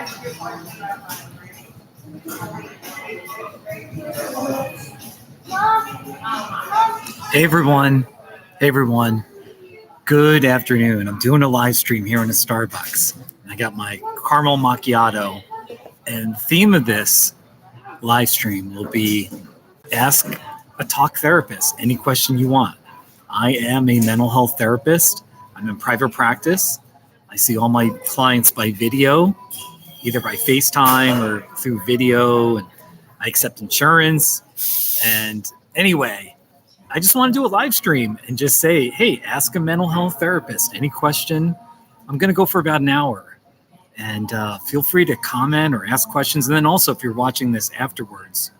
Hey everyone. Hey everyone. Good afternoon. I'm doing a live stream here in a Starbucks. I got my caramel macchiato, and the theme of this live stream will be ask a talk therapist any question you want. I am a mental health therapist. I'm in private practice. I see all my clients by video, either by FaceTime or through video, and I accept insurance. And anyway, I just want to do a live stream and just say, hey, ask a mental health therapist any question. I'm going to go for about an hour. And feel free to comment or ask questions. And then also, if you're watching this afterwards,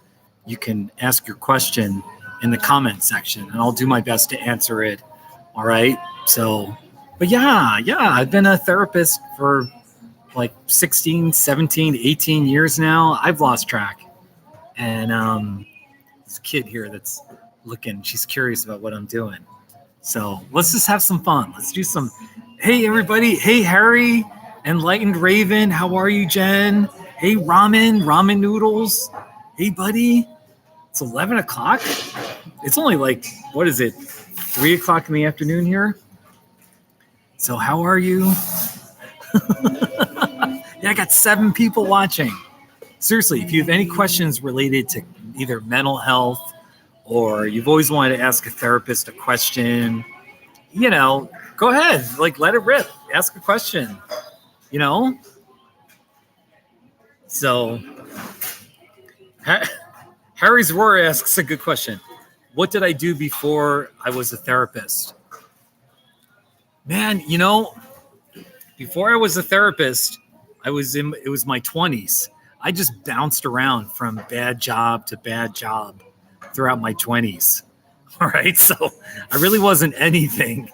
you can ask your question in the comment section, and I'll do my best to answer it. All right. So, but yeah, I've been a therapist for like 16, 17, 18 years now. I've lost track. And this kid here that's looking, she's curious about what I'm doing. So let's just have some fun. Let's do some, hey everybody. Hey Harry, Enlightened Raven. How are you, Jen? Hey ramen noodles. Hey buddy. It's 11 o'clock. It's only like, what is it? 3 o'clock in the afternoon here. So how are you? Yeah, I got 7 people watching. Seriously, if you have any questions related to either mental health, or you've always wanted to ask a therapist a question, go ahead, let it rip, ask a question, So, Harry's Roar asks a good question. What did I do before I was a therapist? Man, before I was a therapist, it was my 20s. I just bounced around from bad job to bad job throughout my 20s. All right. So I really wasn't anything.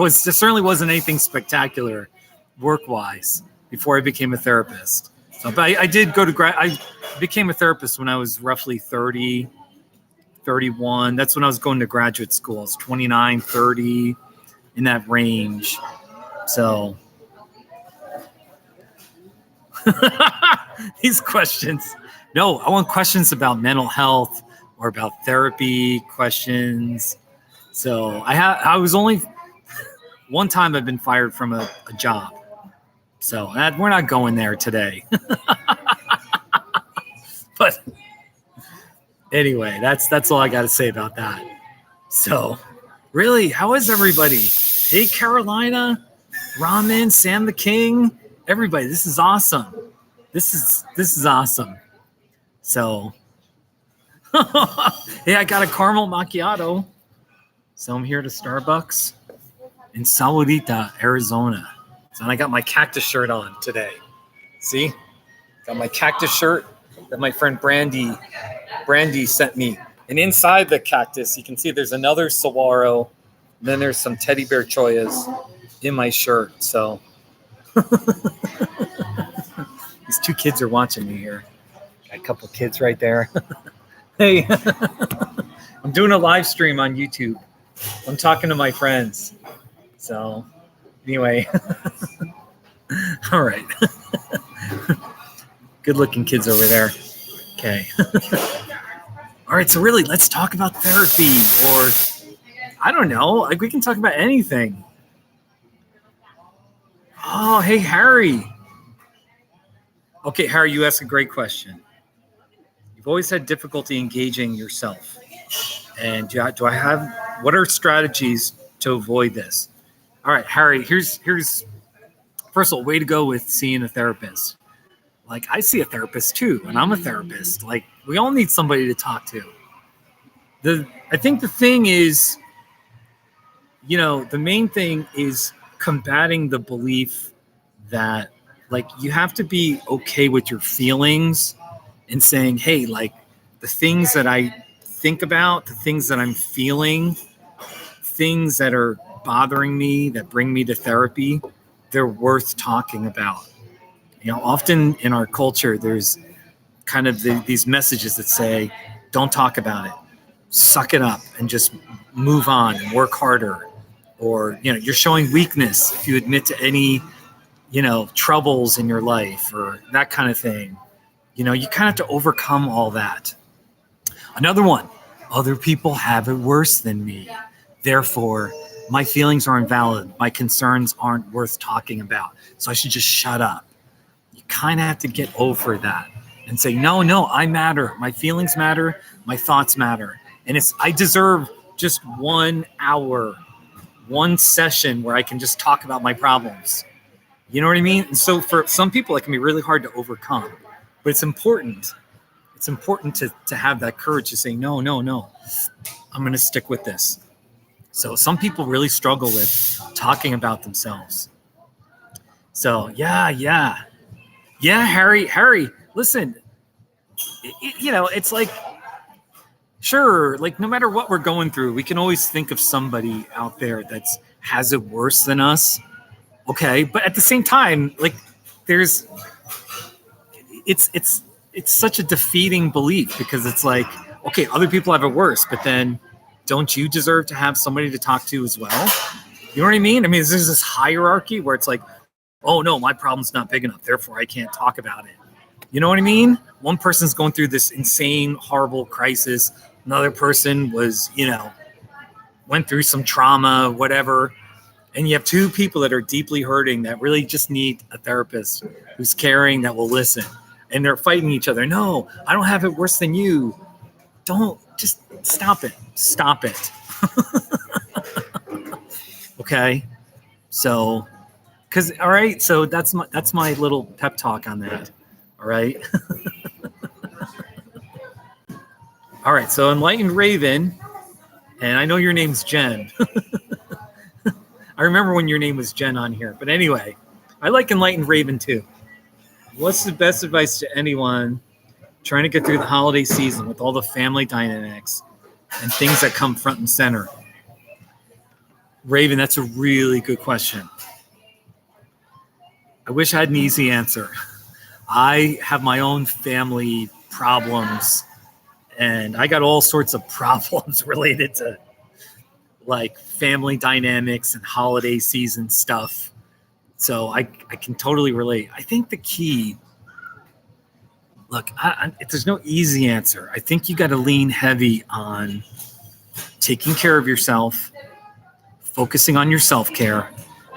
Certainly wasn't anything spectacular work-wise before I became a therapist. So, but I did go to I became a therapist when I was roughly 30, 31. That's when I was going to graduate school. I was 29, 30, in that range. So these questions. No, I want questions about mental health or about therapy questions. So I was only one time I've been fired from a job. So we're not going there today. But anyway, that's all I got to say about that. So really, how is everybody? Hey, Carolina, Ramen, Sam the King, everybody, this is awesome. This is awesome. So, hey, I got a caramel macchiato. So I'm here at Starbucks in Sahuarita, Arizona. So I got my cactus shirt on today. See? Got my cactus shirt that my friend Brandy sent me. And inside the cactus, you can see there's another saguaro. Then there's some teddy bear choyas in my shirt. So these 2 kids are watching me here. Got a couple kids right there. Hey, I'm doing a live stream on YouTube. I'm talking to my friends. So anyway, all right. Good looking kids over there. Okay. All right. So really, let's talk about therapy, or I don't know. We can talk about anything. Oh, hey, Harry. Okay, Harry, you asked a great question. You've always had difficulty engaging yourself. And what are strategies to avoid this? All right, Harry, here's first of all, way to go with seeing a therapist. I see a therapist too, and I'm a therapist. We all need somebody to talk to. I think the thing is, the main thing is combating the belief that you have to be okay with your feelings and saying, hey, the things that I think about, the things that I'm feeling, things that are bothering me, that bring me to therapy, they're worth talking about. Often in our culture, there's kind of these messages that say, don't talk about it, suck it up and just move on and work harder. Or, you're showing weakness if you admit to any troubles in your life or that kind of thing. You kind of have to overcome all that. Another one, other people have it worse than me. Therefore, my feelings are invalid. My concerns aren't worth talking about. So I should just shut up. You kind of have to get over that and say, no, I matter. My feelings matter. My thoughts matter. And I deserve just 1 hour, one session where I can just talk about my problems. You know what I mean? And so for some people, it can be really hard to overcome. But it's important. It's important to have that courage to say, no, I'm going to stick with this. So some people really struggle with talking about themselves. So yeah, Harry, listen, it's like, sure, like no matter what we're going through, we can always think of somebody out there that's has it worse than us. Okay. But at the same time, like it's such a defeating belief because it's like, okay, other people have it worse, but then don't you deserve to have somebody to talk to as well? You know what I mean? I mean, there's this hierarchy where it's like, oh no, my problem's not big enough, therefore I can't talk about it. You know what I mean? One person's going through this insane, horrible crisis. Another person was, went through some trauma, whatever. And you have two people that are deeply hurting that really just need a therapist who's caring, that will listen. And they're fighting each other. No, I don't have it worse than you. Just stop it. Stop it. Okay. So, all right. So that's my little pep talk on that. All right. All right. So Enlightened Raven, and I know your name's Jen. I remember when your name was Jen on here, but anyway, I like Enlightened Raven too. What's the best advice to anyone trying to get through the holiday season with all the family dynamics and things that come front and center? Raven, that's a really good question. I wish I had an easy answer. I have my own family problems, and I got all sorts of problems related to like family dynamics and holiday season stuff. So I can totally relate. I think the key, look, there's no easy answer. I think you got to lean heavy on taking care of yourself, focusing on your self-care,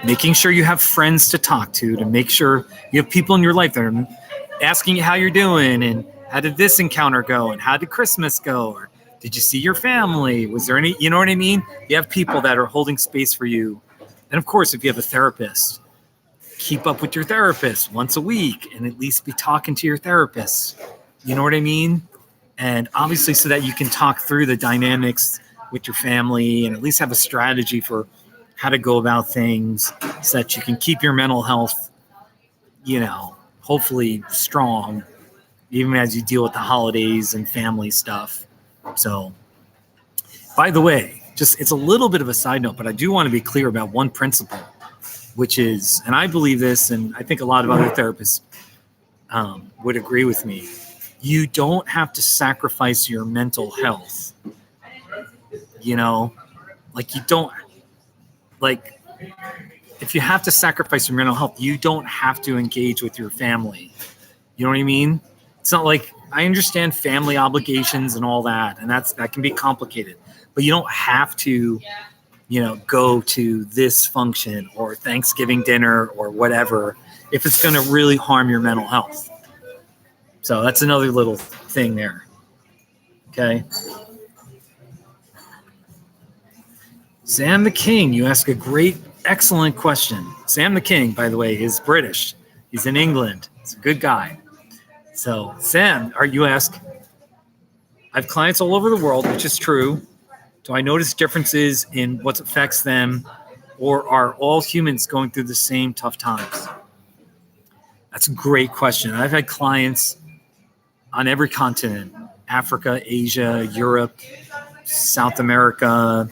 making sure you have friends to talk to make sure you have people in your life that are asking you how you're doing and how did this encounter go and how did Christmas go or did you see your family? Was there any, you know what I mean? You have people that are holding space for you. And of course, if you have a therapist, keep up with your therapist once a week and at least be talking to your therapist. You know what I mean? And obviously so that you can talk through the dynamics with your family and at least have a strategy for how to go about things so that you can keep your mental health, hopefully strong, even as you deal with the holidays and family stuff. So, by the way, it's a little bit of a side note, but I do want to be clear about one principle, which is, and I believe this, and I think a lot of other therapists would agree with me, you don't have to sacrifice your mental health. If you have to sacrifice your mental health, you don't have to engage with your family. You know what I mean? It's not like, I understand family obligations and all that, and that can be complicated, but you don't have to, go to this function or Thanksgiving dinner or whatever if it's going to really harm your mental health. So that's another little thing there. Okay. Sam the King, you ask a great, excellent question. Sam the King, by the way, is British. He's in England. He's a good guy. So, Sam, you ask, I have clients all over the world, which is true. Do I notice differences in what affects them, or are all humans going through the same tough times? That's a great question. I've had clients on every continent, Africa, Asia, Europe, South America,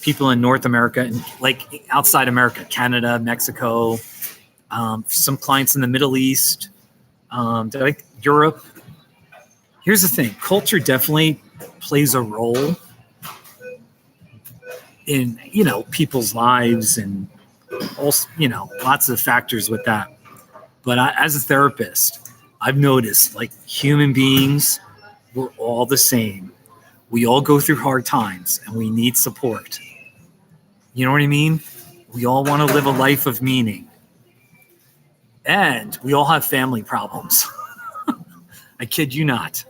people in North America, and like outside America, Canada, Mexico, some clients in the Middle East, Europe. Here's the thing. Culture definitely plays a role in, people's lives and Also, lots of factors with that. But as a therapist, I've noticed like human beings, we're all the same. We all go through hard times and we need support. You know what I mean? We all want to live a life of meaning. And we all have family problems. I kid you not.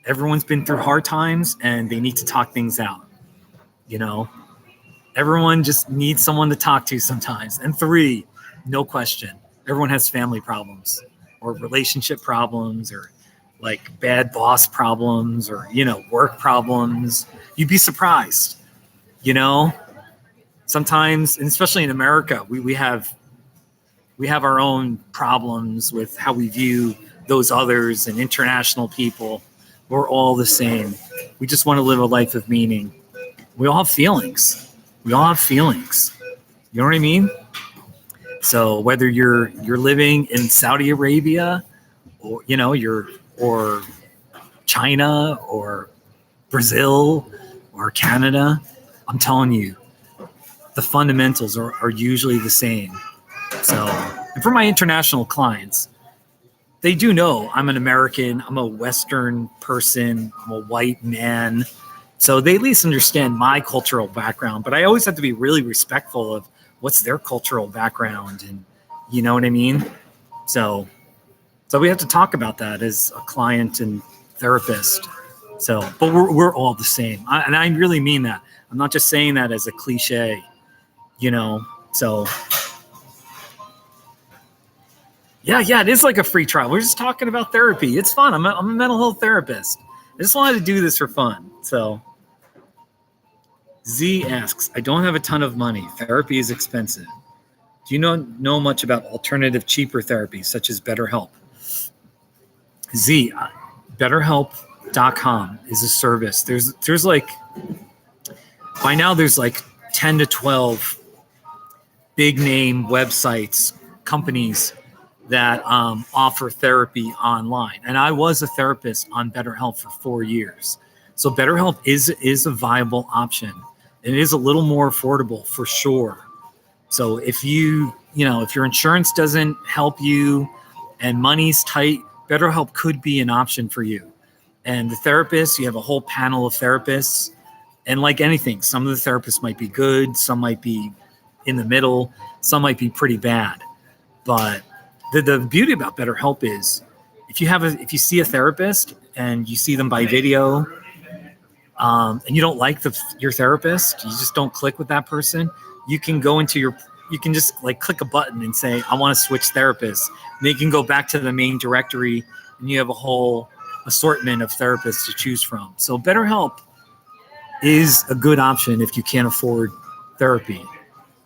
Everyone's been through hard times and they need to talk things out. Everyone just needs someone to talk to sometimes. And 3, no question, everyone has family problems or relationship problems or like bad boss problems or, work problems. You'd be surprised, sometimes, and especially in America, we have our own problems with how we view those others and international people. We're all the same. We just want to live a life of meaning. We all have feelings. You know what I mean? So whether you're living in Saudi Arabia or, or China or Brazil or Canada, I'm telling you, the fundamentals are usually the same. So, and for my international clients, they do know I'm an American, I'm a Western person, I'm a white man. So they at least understand my cultural background, but I always have to be really respectful of what's their cultural background, and you know what I mean? So we have to talk about that as a client and therapist. So, but we're all the same. And I really mean that. I'm not just saying that as a cliche, so yeah, it is like a free trial. We're just talking about therapy. It's fun. I'm a mental health therapist. I just wanted to do this for fun. So Z asks, I don't have a ton of money. Therapy is expensive. Do you know much about alternative, cheaper therapies such as BetterHelp? Z, BetterHelp.com is a service. There's like, by now there's like 10 to 12 big name websites, companies that offer therapy online. And I was a therapist on BetterHelp for 4 years. So BetterHelp is a viable option. And it is a little more affordable for sure. So if if your insurance doesn't help you and money's tight, BetterHelp could be an option for you. And the therapist, you have a whole panel of therapists. And like anything, some of the therapists might be good, some might be in the middle, some might be pretty bad. But the beauty about BetterHelp is if you see a therapist and you see them by video, and you don't like your therapist, you just don't click with that person, you can go into you can just like click a button and say, I want to switch therapists. And they can go back to the main directory and you have a whole assortment of therapists to choose from. So BetterHelp is a good option if you can't afford therapy.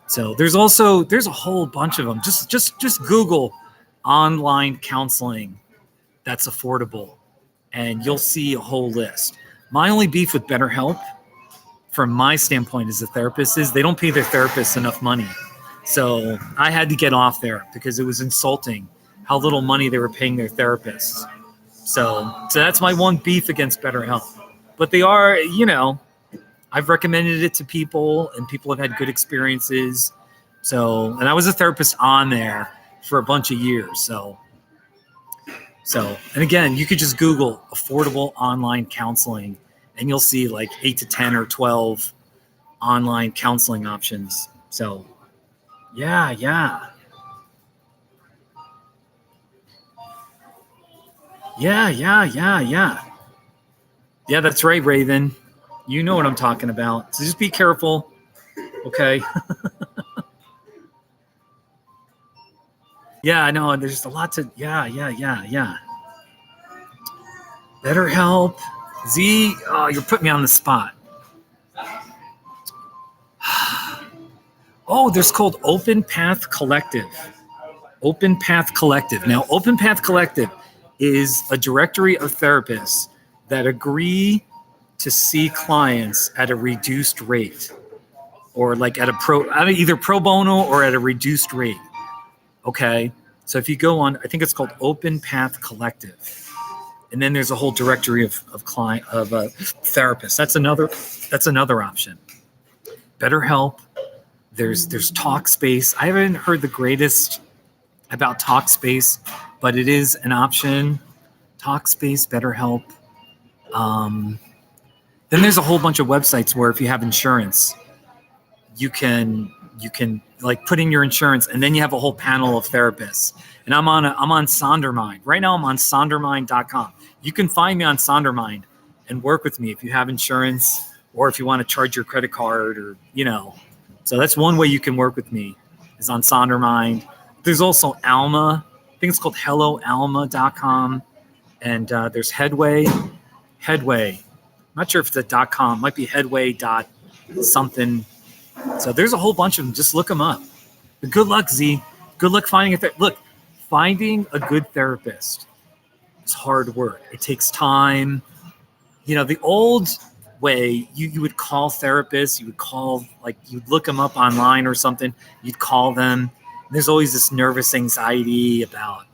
So there's a whole bunch of them. Just Google online counseling that's affordable and you'll see a whole list. My only beef with BetterHelp, from my standpoint as a therapist, is they don't pay their therapists enough money. So I had to get off there because it was insulting how little money they were paying their therapists. So that's my one beef against BetterHelp. But they are, I've recommended it to people and people have had good experiences. So, and I was a therapist on there for a bunch of years. So, and again, you could just Google affordable online counseling and you'll see like 8 to 10 or 12 online counseling options. So, yeah. Yeah, that's right, Raven. You know what I'm talking about. So just be careful. Okay. Yeah, I know. There's just a lot to, yeah. BetterHelp. Z, oh, you're putting me on the spot. Oh, there's called Open Path Collective. Open Path Collective. Now, Open Path Collective is a directory of therapists that agree to see clients at a reduced rate, or like at either pro bono or at a reduced rate. Okay, so if you go on, I think it's called Open Path Collective, and then there's a whole directory of therapists. That's another option. BetterHelp, There's Talkspace. I haven't heard the greatest about Talkspace, but it is an option. Talkspace, BetterHelp. Then there's a whole bunch of websites where if you have insurance, you can like put in your insurance, and then you have a whole panel of therapists. And I'm on Sondermind right now. I'm on Sondermind.com. You can find me on Sondermind and work with me if you have insurance, or if you want to charge your credit card, or So that's one way you can work with me, is on Sondermind. There's also Alma. I think it's called HelloAlma.com, and there's Headway. I'm not sure if it's a .com. It might be Headway something. So there's a whole bunch of them. Just look them up. But good luck, Z. Good luck finding finding a good therapist is hard work. It takes time. The old way, you would call therapists. You would call, you'd look them up online or something. You'd call them. There's always this nervous anxiety about,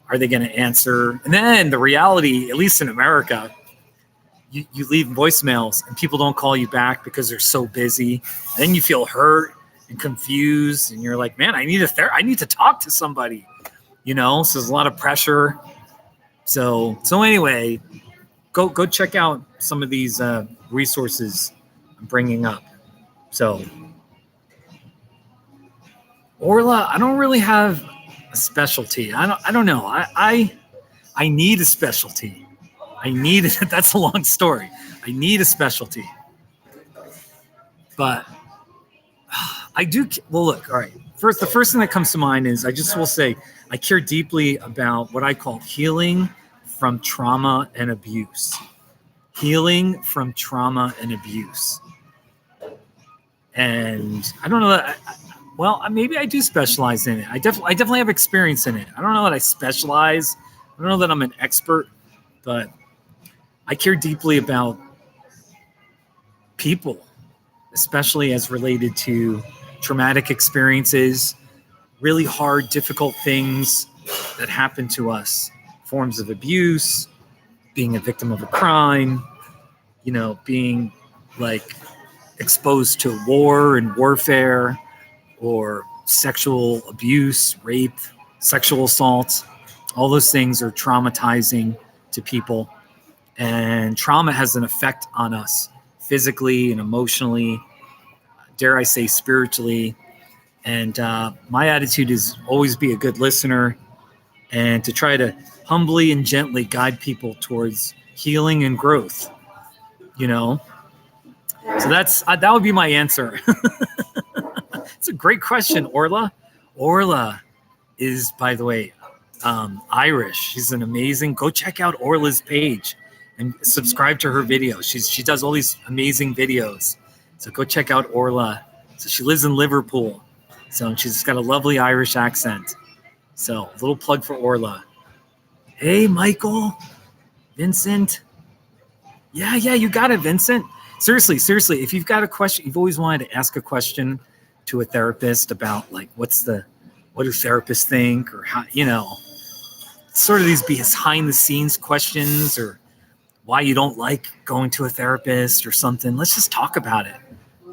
are they going to answer? And then the reality, at least in America, you leave voicemails and people don't call you back because they're so busy. Then you feel hurt and confused, and you're like, man, I need to talk to somebody, So there's a lot of pressure. So anyway, go check out some of these resources I'm bringing up. So, Orla, I don't really have a specialty. I don't know. I need a specialty. That's a long story. I need a specialty. But I do. Well, look, all right. The first thing that comes to mind is I just will say I care deeply about what I call healing from trauma and abuse. Healing from trauma and abuse. And I don't know that. Maybe I do specialize in it. I definitely have experience in it. I don't know that I specialize. I don't know that I'm an expert, but I care deeply about people, especially as related to traumatic experiences, really hard, difficult things that happen to us, forms of abuse, being a victim of a crime, being exposed to war and warfare, or sexual abuse, rape, sexual assault. All those things are traumatizing to people. And trauma has an effect on us physically and emotionally, dare I say spiritually. And my attitude is always be a good listener and to try to humbly and gently guide people towards healing and growth, So that would be my answer. It's a great question, Orla. Orla is, by the way, Irish. She's an amazing. Go check out Orla's page and subscribe to her videos. She does all these amazing videos. So go check out Orla. So she lives in Liverpool. So she's got a lovely Irish accent. So a little plug for Orla. Hey, Michael, Vincent. Yeah, you got it, Vincent. Seriously, if you've got a question, you've always wanted to ask a question to a therapist about what do therapists think, or how, sort of these behind the scenes questions, or why you don't like going to a therapist or something. Let's just talk about it.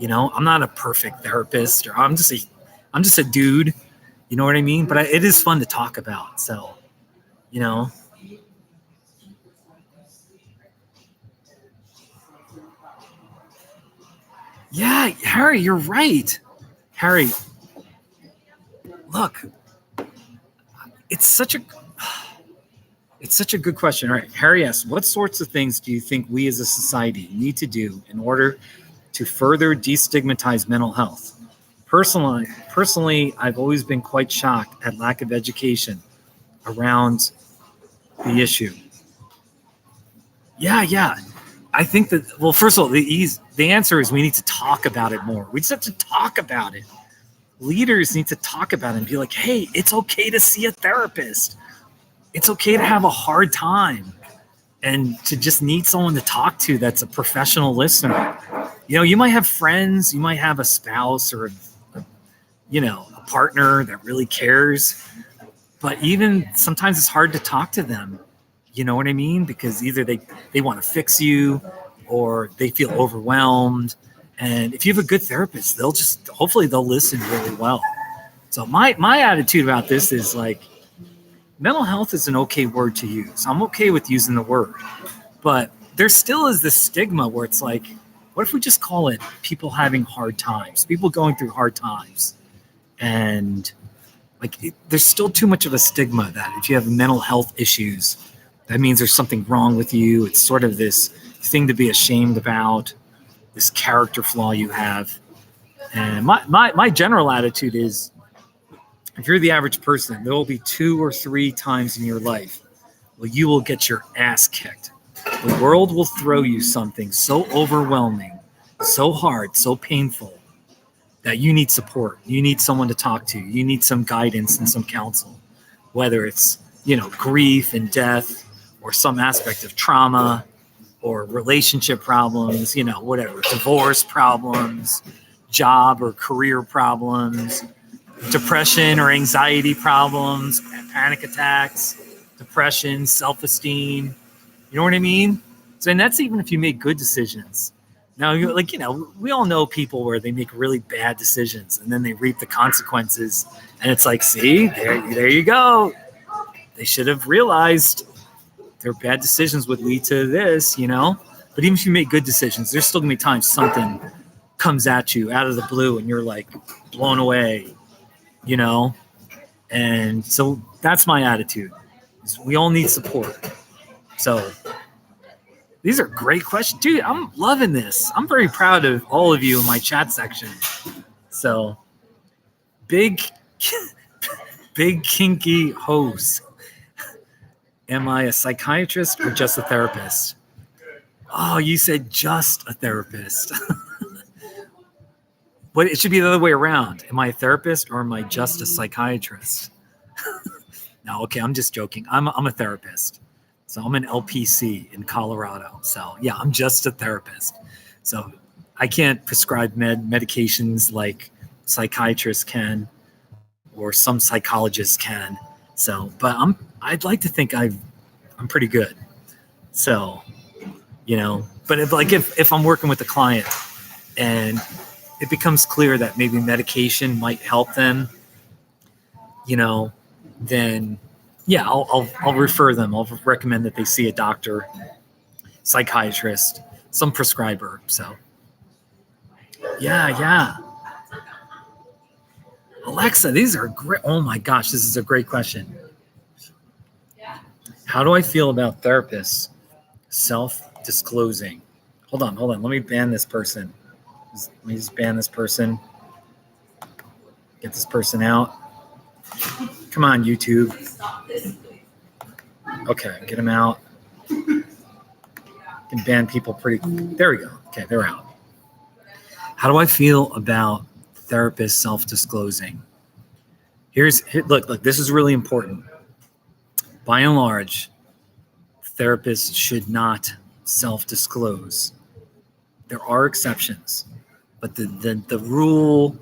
I'm not a perfect therapist, or I'm just a dude. You know what I mean? But it is fun to talk about. So, Yeah, Harry, you're right. Harry, look, it's such a good question. All right, Harry asks, what sorts of things do you think we as a society need to do in order to further destigmatize mental health? Personally, I've always been quite shocked at lack of education around the issue. Yeah. I think that, well, first of all, the answer is we need to talk about it more. We just have to talk about it. Leaders need to talk about it and be like, hey, it's okay to see a therapist. It's okay to have a hard time and to just need someone to talk to that's a professional listener. You might have friends, you might have a spouse or a partner that really cares, but even sometimes it's hard to talk to them. You know what I mean? Because either they want to fix you or they feel overwhelmed And if you have a good therapist, hopefully they'll listen really well. So my attitude about this is like, mental health is an okay word to use. I'm okay with using the word, but there still is this stigma where it's like, what if we just call it people having hard times, people going through hard times? And there's still too much of a stigma that if you have mental health issues, that means there's something wrong with you. It's sort of this thing to be ashamed about, this character flaw you have. And my general attitude is, if you're the average person, there will be 2 or 3 times in your life where you will get your ass kicked. The world will throw you something so overwhelming, so hard, so painful, that you need support. You need someone to talk to. You need some guidance and some counsel, whether it's, grief and death, or some aspect of trauma, or relationship problems, whatever, divorce problems, job or career problems, depression or anxiety problems, panic attacks, depression, self-esteem. You know what I mean? So, and that's even if you make good decisions. Now, we all know people where they make really bad decisions and then they reap the consequences. And it's like, see, there you go. They should have realized their bad decisions would lead to this, But even if you make good decisions, there's still going to be times something comes at you out of the blue and you're like blown away, And so that's my attitude. We all need support. So these are great questions. Dude, I'm loving this. I'm very proud of all of you in my chat section. So big kinky hose. Am I a psychiatrist or just a therapist? Oh, you said just a therapist. But it should be the other way around. Am I a therapist or am I just a psychiatrist? No, okay, I'm just joking. I'm a therapist. So I'm an LPC in Colorado. So yeah, I'm just a therapist. So I can't prescribe medications like psychiatrists can or some psychologists can. So, but I'd like to think I'm pretty good. So, but if I'm working with a client and it becomes clear that maybe medication might help them, then yeah, I'll refer them. I'll recommend that they see a doctor, psychiatrist, some prescriber. So yeah. Alexa, these are great. Oh my gosh, this is a great question. How do I feel about therapists self-disclosing? Hold on. Let me ban this person. Let me just ban this person. Get this person out. Come on, YouTube. Okay, get them out. You can ban people there we go. Okay, they're out. How do I feel about therapists self-disclosing? Look, this is really important. By and large, therapists should not self-disclose. There are exceptions, but the rule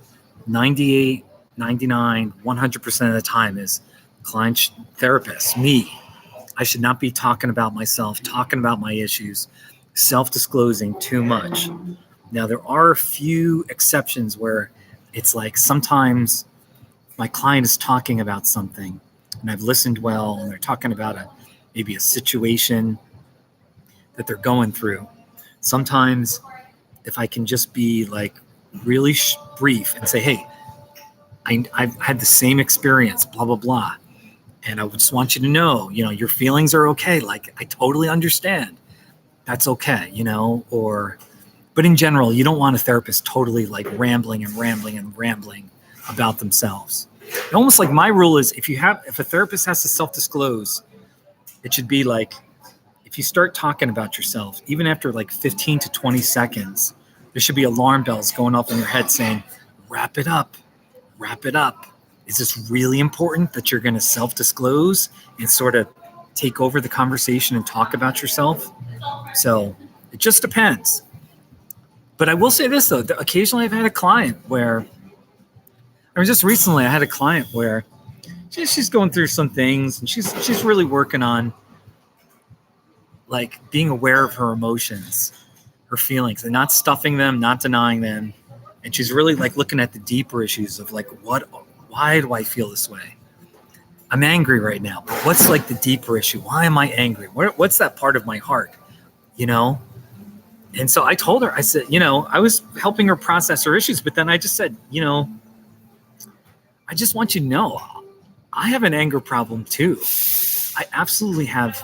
98, 99, 100% of the time is therapist, me. I should not be talking about myself, talking about my issues, self-disclosing too much. Now, there are a few exceptions where it's like sometimes my client is talking about something and I've listened well and they're talking about maybe a situation that they're going through. Sometimes if I can just be like really brief and say, hey, I've had the same experience, blah, blah, blah. And I just want you to know, your feelings are okay. Like, I totally understand. That's okay, but in general, you don't want a therapist totally like rambling about themselves. And almost like my rule is if a therapist has to self-disclose, it should be like, if you start talking about yourself, even after like 15 to 20 seconds, there should be alarm bells going off in your head saying, wrap it up. Is this really important that you're going to self-disclose and sort of take over the conversation and talk about yourself? So it just depends. But I will say this, though. Occasionally I've had a client where, just recently I had a client where she's going through some things and she's really working on like being aware of her emotions. her feelings and not stuffing them, not denying them. And she's really like looking at the deeper issues of like, why do I feel this way? I'm angry right now, but what's like the deeper issue? Why am I angry? What's that part of my heart? You know? And so I told her, I said, you know, I was helping her process her issues, but then I just said, you know, I just want you to know, I have an anger problem too. I absolutely have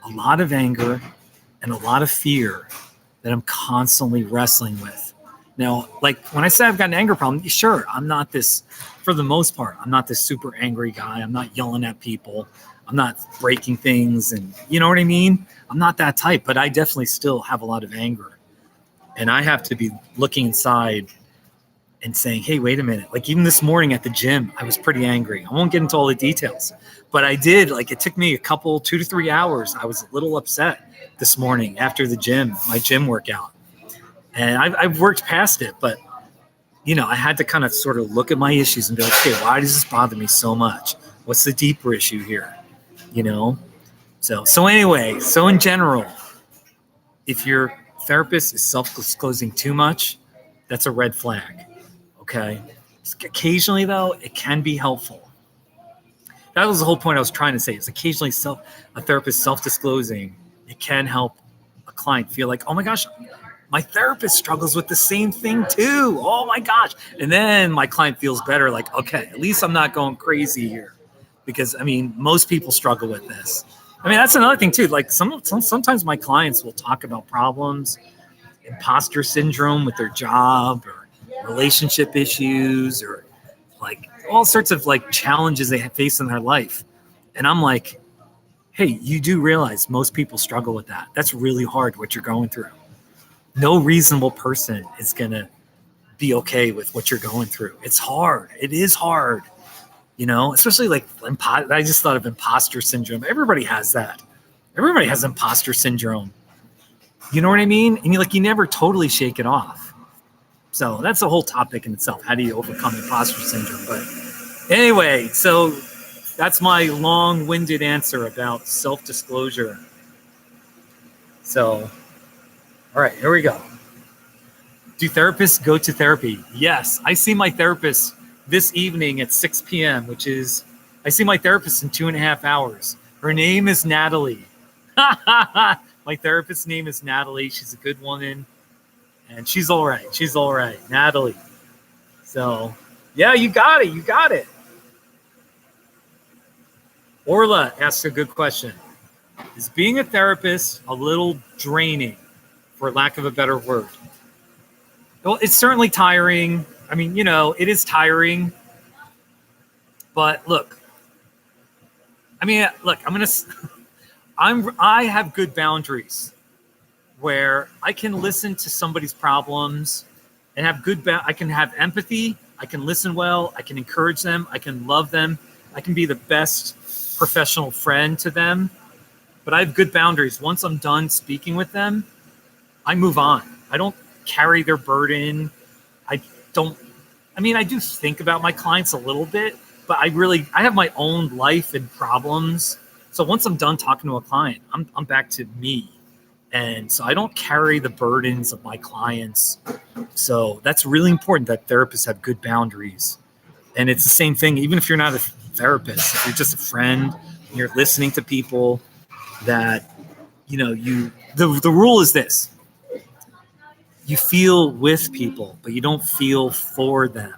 a lot of anger and a lot of fear that I'm constantly wrestling with. Now, like when I say I've got an anger problem, sure, I'm not this, for the most part, I'm not this super angry guy. I'm not yelling at people. I'm not breaking things. And you know what I mean? I'm not that type, but I definitely still have a lot of anger. And I have to be looking inside and saying, hey, wait a minute. Like even this morning at the gym, I was pretty angry. I won't get into all the details, but I did. Like it took me a couple, 2 to 3 hours. I was a little upset this morning after the gym, my gym workout. And I've worked past it, but you know, I had to kind of sort of look at my issues and be like, okay, why does this bother me so much? What's the deeper issue here? You know? So anyway, so in general, if your therapist is self-disclosing too much, that's a red flag. Okay. Occasionally though, it can be helpful. That was the whole point I was trying to say. It's occasionally a therapist self-disclosing. It can help a client feel like, oh my gosh, my therapist struggles with the same thing too. Oh my gosh. And then my client feels better. Like, okay, at least I'm not going crazy here. Because I mean, most people struggle with this. I mean, that's another thing too. Like sometimes my clients will talk about problems, imposter syndrome with their job or relationship issues or like all sorts of like challenges they face in their life. And I'm like, hey, you do realize most people struggle with that. That's really hard what you're going through. No reasonable person is going to be okay with what you're going through. It's hard. It is hard, you know, especially like I just thought of imposter syndrome. Everybody has that. Everybody has imposter syndrome. You know what I mean? And you never totally shake it off. So that's a whole topic in itself. How do you overcome imposter syndrome? But anyway, so that's my long-winded answer about self-disclosure. So, all right, here we go. Do therapists go to therapy? Yes, I see my therapist this evening at 6 p.m., I see my therapist in 2.5 hours. Her name is Natalie. My therapist's name is Natalie. She's a good woman, and she's all right. She's all right, Natalie. So, yeah, you got it. You got it. Orla asks a good question. Is being a therapist a little draining, for lack of a better word? Well, it's certainly tiring. I mean, you know, it is tiring. But look, I have good boundaries where I can listen to somebody's problems and have I can have empathy. I can listen well. I can encourage them. I can love them. I can be the best professional friend to them. But I have good boundaries. Once I'm done speaking with them, I move on. I don't carry their burden. I do think about my clients a little bit, but I have my own life and problems. So once I'm done talking to a client, I'm back to me. And so I don't carry the burdens of my clients. So that's really important that therapists have good boundaries. And it's the same thing, even if you're not a therapist, if you're just a friend, and you're listening to people that, you know, the rule is this. You feel with people, but you don't feel for them.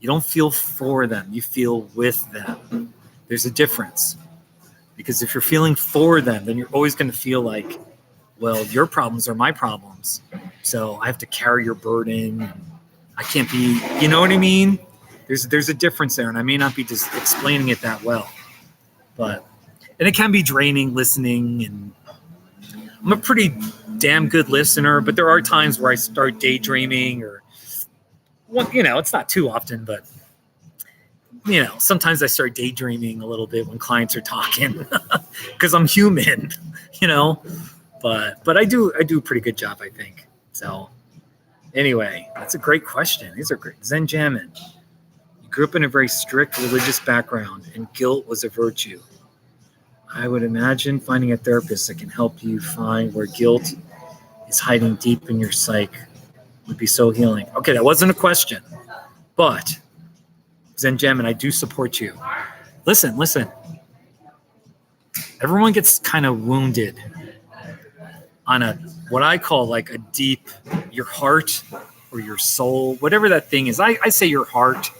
You don't feel for them. You feel with them. There's a difference. Because if you're feeling for them, then you're always going to feel like, well, your problems are my problems. So I have to carry your burden. I can't be, you know what I mean? There's a difference there, and I may not be just explaining it that well. And it can be draining listening, and I'm a pretty damn good listener, but there are times where I start daydreaming it's not too often, but sometimes I start daydreaming a little bit when clients are talking because I'm human, but I do a pretty good job, I think. So anyway, that's a great question. These are great. Zen Jamin. You grew up in a very strict religious background and guilt was a virtue. I would imagine finding a therapist that can help you find where guilt is hiding deep in your psyche would be so healing. Okay, that wasn't a question, but Zen Gem, and I do support you. Listen. Everyone gets kind of wounded on what I call like a deep, your heart or your soul, whatever that thing is. I say your heart,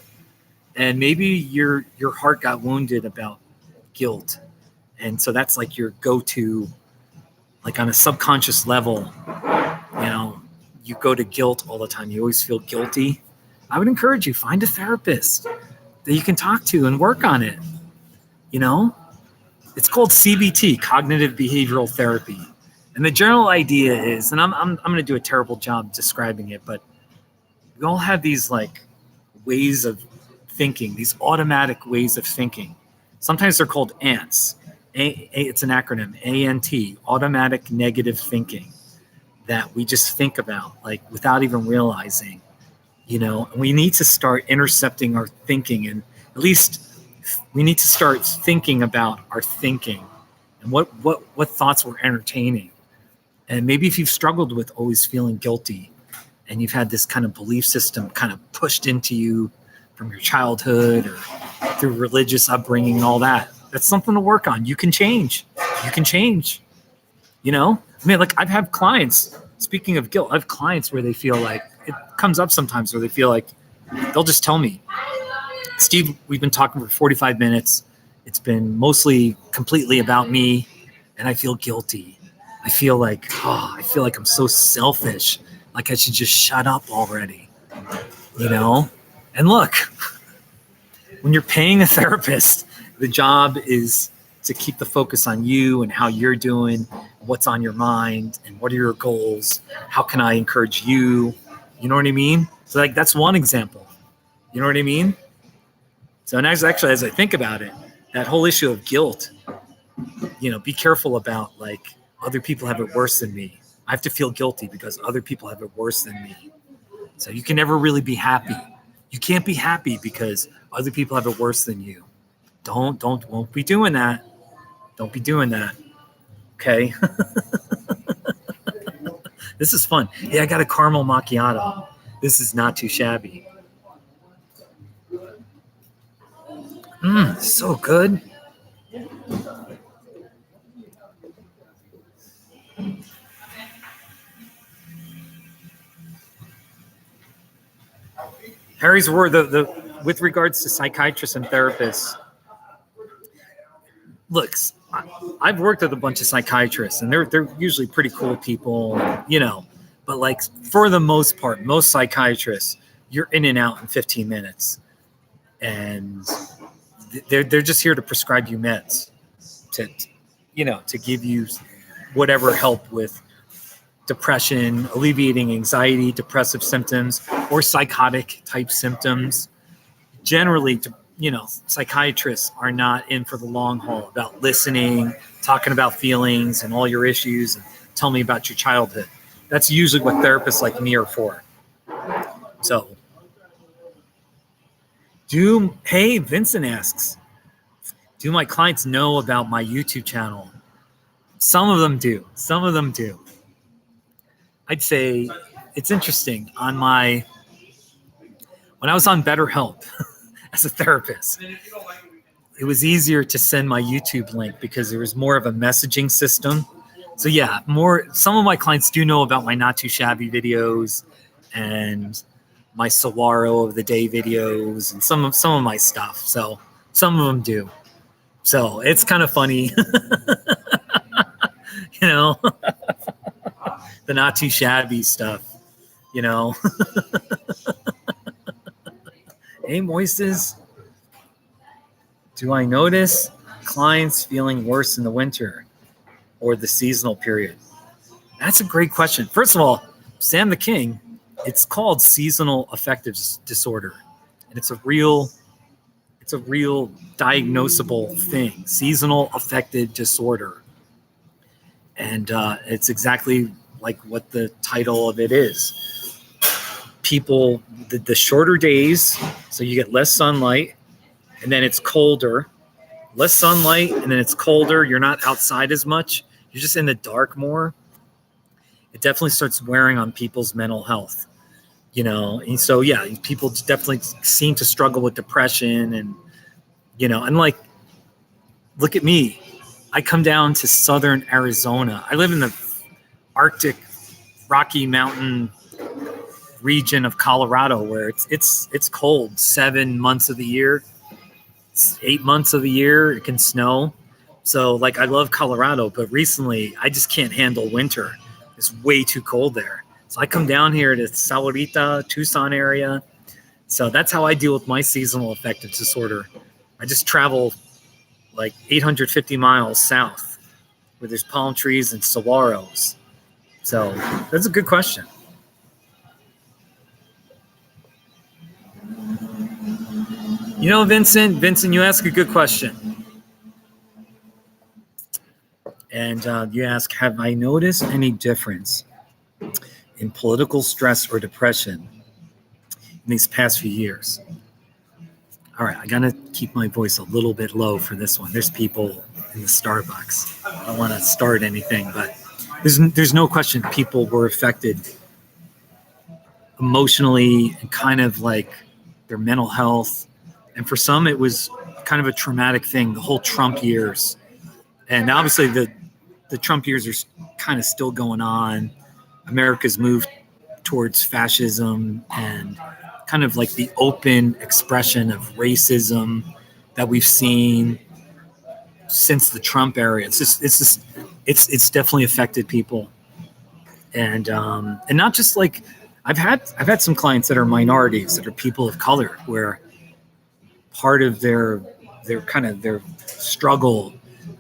and maybe your heart got wounded about guilt. And so that's like your go-to, like on a subconscious level, you go to guilt all the time. You always feel guilty. I would encourage you, find a therapist that you can talk to and work on it. It's called CBT, cognitive behavioral therapy. And the general idea is, and I'm going to do a terrible job describing it, but we all have these like ways of thinking, these automatic ways of thinking. Sometimes they're called ANTs. It's an acronym, ANT, automatic negative thinking, that we just think about like without even realizing, we need to start intercepting our thinking, and at least we need to start thinking about our thinking and what thoughts we're entertaining. And maybe if you've struggled with always feeling guilty and you've had this kind of belief system kind of pushed into you from your childhood or through religious upbringing and all that, that's something to work on. You can change. Like I've had clients, speaking of guilt, I have clients where they feel like, it comes up sometimes where they feel like they'll just tell me, Steve, we've been talking for 45 minutes. It's been mostly completely about me, and I feel guilty. I feel like I'm so selfish. Like I should just shut up already, And look, when you're paying a therapist, the job is to keep the focus on you and how you're doing, what's on your mind, and what are your goals? How can I encourage you? You know what I mean? So like that's one example. You know what I mean? So and as I think about it, that whole issue of guilt, be careful about like other people have it worse than me. I have to feel guilty because other people have it worse than me. So you can never really be happy. You can't be happy because other people have it worse than you. Won't be doing that. Don't be doing that. Okay. This is fun. Yeah, I got a caramel macchiato. This is not too shabby. So good. Harry's word, with regards to psychiatrists and therapists, look, I've worked with a bunch of psychiatrists, and they're usually pretty cool people, but like for the most part, most psychiatrists, you're in and out in 15 minutes, and they're just here to prescribe you meds, to give you whatever help with depression, alleviating anxiety, depressive symptoms, or psychotic type symptoms. Generally, psychiatrists are not in for the long haul about listening, talking about feelings and all your issues, and tell me about your childhood. That's usually what therapists like me are for. So, hey, Vincent asks, do my clients know about my YouTube channel? Some of them do. I'd say it's interesting. When I was on BetterHelp as a therapist, it was easier to send my YouTube link because there was more of a messaging system. So yeah, some of my clients do know about my Not Too Shabby videos and my Saguaro of the Day videos and some of my stuff. So some of them do. So it's kind of funny, the Not Too Shabby stuff, Hey, Moises, do I notice clients feeling worse in the winter or the seasonal period? That's a great question. First of all, Sam the King, it's called seasonal affective disorder, and it's a real diagnosable thing, seasonal affective disorder. And it's exactly like what the title of it is. People, the shorter days, so you get less sunlight, and then it's colder. Less sunlight, and then it's colder. You're not outside as much. You're just in the dark more. it definitely starts wearing on people's mental health, and so yeah, people definitely seem to struggle with depression, and and like, look at me, I come down to southern Arizona. I live in the Arctic Rocky Mountain region of Colorado, where it's cold 7 months of the year. 8 months of the year it can snow. So like, I love Colorado, but recently I just can't handle winter. It's way too cold there. So I come down here to Sahuarita, Tucson area. So that's how I deal with my seasonal affective disorder. I just travel like 850 miles south where there's palm trees and saguaros. So that's a good question. Vincent, you ask a good question. And you ask, have I noticed any difference in political stress or depression in these past few years? All right, I got to keep my voice a little bit low for this one. There's people in the Starbucks. I don't want to start anything, but there's no question people were affected emotionally and kind of like their mental health. And for some, it was kind of a traumatic thing, the whole Trump years. And obviously the Trump years are kind of still going on. America's moved towards fascism and kind of like the open expression of racism that we've seen since the Trump era. It's definitely affected people. And not just like, I've had some clients that are minorities, that are people of color, where part of their kind of their struggle,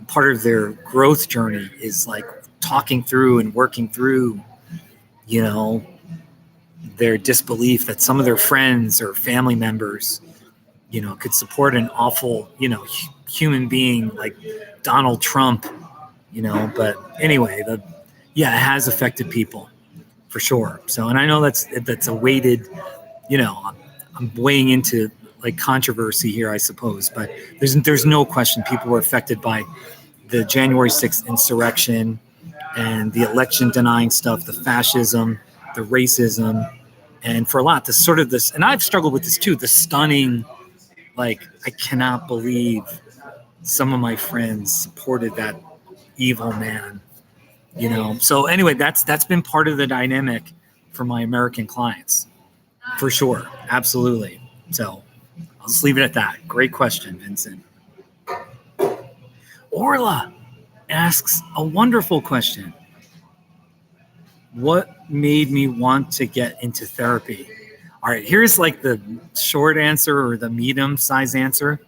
part of their growth journey is like talking through and working through, their disbelief that some of their friends or family members, could support an awful, human being like Donald Trump, but anyway, it has affected people for sure. So, and I know that's a weighted, I'm weighing into like controversy here, I suppose, but there's no question people were affected by the January 6th insurrection and the election denying stuff, the fascism, the racism, and for a lot, this, and I've struggled with this too, the stunning, like, I cannot believe some of my friends supported that evil man, So anyway, that's been part of the dynamic for my American clients, for sure, absolutely. So I'll just leave it at that. Great question, Vincent. Orla asks a wonderful question. What made me want to get into therapy? All right, here's like the short answer or the medium size answer.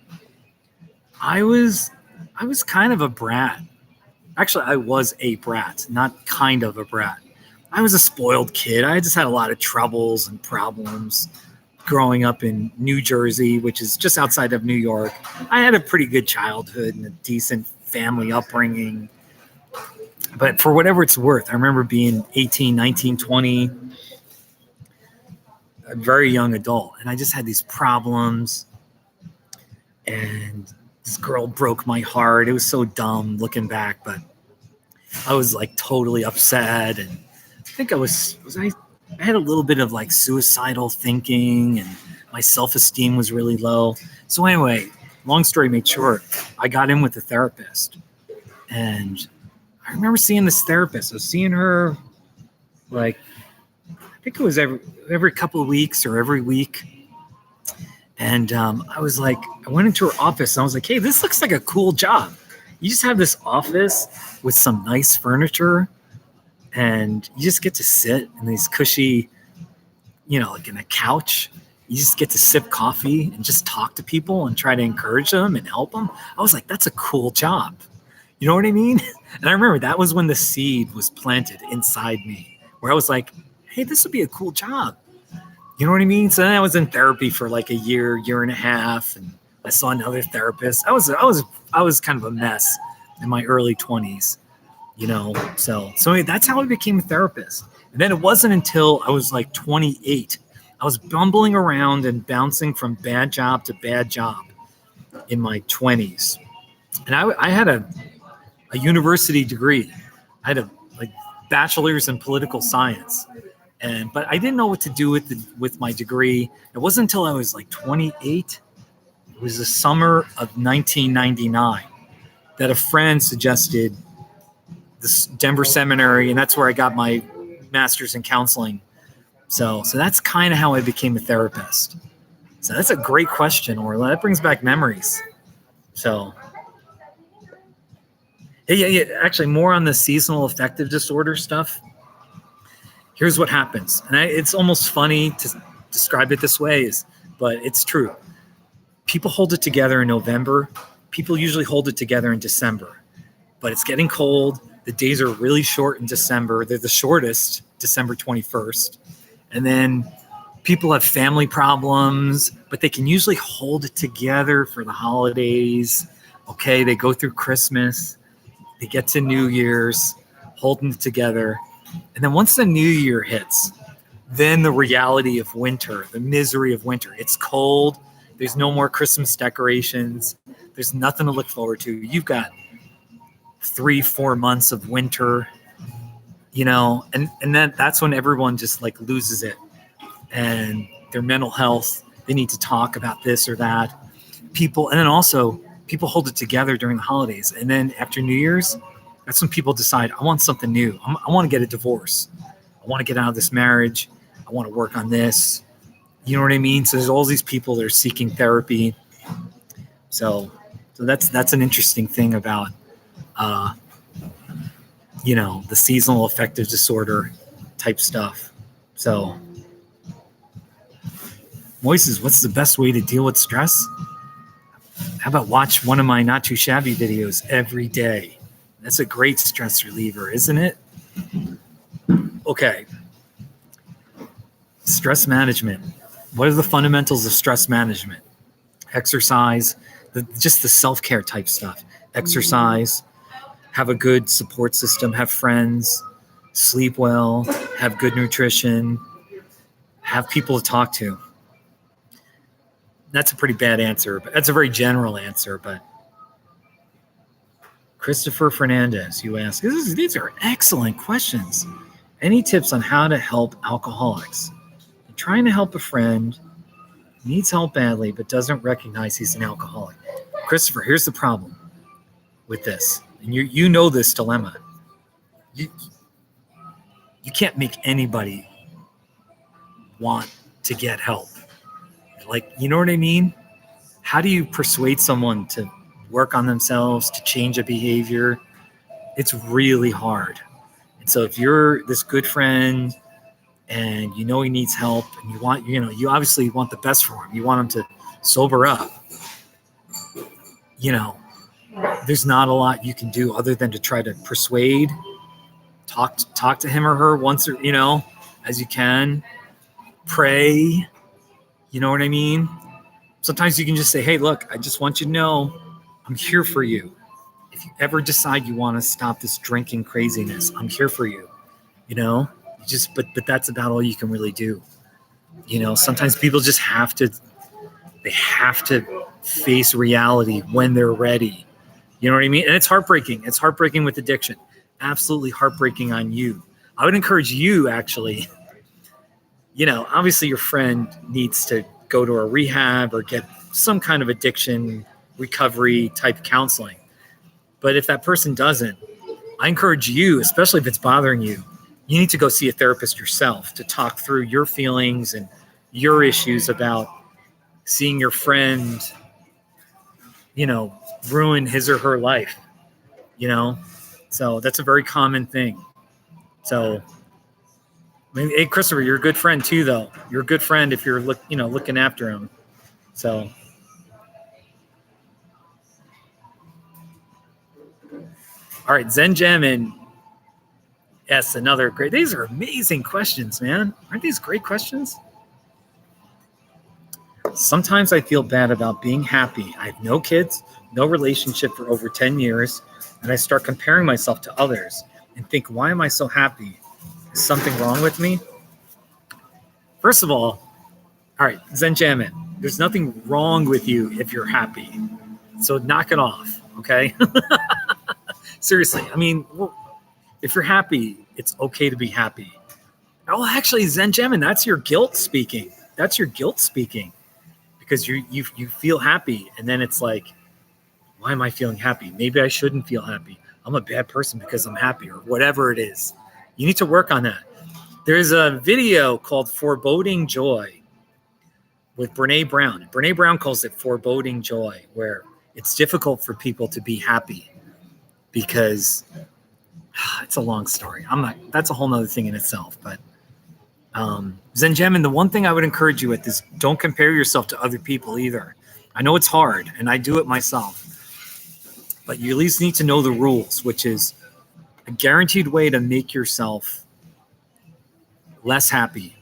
I was kind of a brat. Actually, I was a brat, not kind of a brat. I was a spoiled kid. I just had a lot of troubles and problems growing up in New Jersey, which is just outside of New York. I had a pretty good childhood and a decent family upbringing. But for whatever it's worth, I remember being 18, 19, 20, a very young adult, and I just had these problems. And this girl broke my heart. It was so dumb looking back, but I was like totally upset. And I think I had a little bit of like suicidal thinking, and my self-esteem was really low. So anyway, long story made short, I got in with a therapist, and I remember seeing this therapist. I was seeing her like, I think it was every couple of weeks or every week. And I was like, I went into her office and I was like, hey, this looks like a cool job. You just have this office with some nice furniture, and you just get to sit in these cushy, like in a couch. You just get to sip coffee and just talk to people and try to encourage them and help them. I was like, that's a cool job. You know what I mean? And I remember that was when the seed was planted inside me, where I was like, hey, this would be a cool job. You know what I mean? So then I was in therapy for like a year and a half, and I saw another therapist. I was kind of a mess in my early 20s, So anyway, that's how I became a therapist. And then it wasn't until I was like 28. I was bumbling around and bouncing from bad job to bad job in my 20s. And I had a university degree. I had a like bachelor's in political science. But I didn't know what to do with my degree. It wasn't until I was like 28. It was the summer of 1999 that a friend suggested this Denver seminary, and that's where I got my master's in counseling. So that's kind of how I became a therapist. So that's a great question, Orla. That brings back memories. So yeah. Actually, more on the seasonal affective disorder stuff. Here's what happens, and it's almost funny to describe it this way, but it's true. People hold it together in November. People usually hold it together in December, but it's getting cold. The days are really short in December. They're the shortest, December 21st. And then people have family problems, but they can usually hold it together for the holidays. Okay, they go through Christmas. They get to New Year's, holding it together. And then once the new year hits, then the reality of winter, the misery of winter. It's cold. There's no more Christmas decorations. There's nothing to look forward to. You've got 3-4 months of winter, and then that's when everyone just like loses it. And their mental health, they need to talk about this or that. People hold it together during the holidays. And then after New Year's, that's when people decide, I want something new. I want to get a divorce. I want to get out of this marriage. I want to work on this. You know what I mean? So there's all these people that are seeking therapy. So that's an interesting thing about, the seasonal affective disorder type stuff. So, Moises, what's the best way to deal with stress? How about watch one of my Not Too Shabby videos every day? That's a great stress reliever, isn't it? Okay. Stress management. What are the fundamentals of stress management? Exercise, just the self-care type stuff. Exercise, have a good support system, have friends, sleep well, have good nutrition, have people to talk to. That's a pretty bad answer, but that's a very general answer. But Christopher Fernandez, you ask, these are excellent questions. Any tips on how to help alcoholics? I'm trying to help a friend, needs help badly, but doesn't recognize he's an alcoholic. Christopher, here's the problem with this. And you know this dilemma. You can't make anybody want to get help. Like, you know what I mean? How do you persuade someone to work on themselves, to change a behavior? It's really hard. And so if you're this good friend and you know he needs help and you obviously want the best for him, you want him to sober up, there's not a lot you can do other than to try to persuade, talk to him or her once, or, as you can, pray. You know what I mean? Sometimes you can just say, hey, look, I just want you to know I'm here for you. If you ever decide you want to stop this drinking craziness, I'm here for you. But that's about all you can really do. Sometimes people just have to face reality when they're ready. You know what I mean? And it's heartbreaking. It's heartbreaking with addiction. Absolutely heartbreaking on you. I would encourage you, actually, obviously your friend needs to go to a rehab or get some kind of addiction recovery type counseling. But if that person doesn't, I encourage you, especially if it's bothering you, you need to go see a therapist yourself to talk through your feelings and your issues about seeing your friend, ruin his or her life, So that's a very common thing. So, hey, Christopher, you're a good friend too, though. You're a good friend if you're looking after him. So, all right, Zen Gem and yes, another great. These are amazing questions, man. Aren't these great questions? Sometimes I feel bad about being happy. I have no kids, no relationship for over 10 years, and I start comparing myself to others and think, why am I so happy? Is something wrong with me? First of all right, Zen Jamin, there's nothing wrong with you if you're happy. So knock it off, okay? Seriously, I mean, if you're happy, It's okay to be happy. Oh, actually, Zen Gemin, that's your guilt speaking. That's your guilt speaking, because you feel happy, and then it's like, why am I feeling happy? Maybe I shouldn't feel happy. I'm a bad person because I'm happy, or whatever it is. You need to work on that. There's a video called Foreboding Joy with Brene Brown. Brene Brown calls it foreboding joy, where it's difficult for people to be happy because it's a long story. That's a whole nother thing in itself. But Zen Gemin, the one thing I would encourage you with is don't compare yourself to other people either. I know it's hard, and I do it myself. But you at least need to know the rules, which is a guaranteed way to make yourself less happy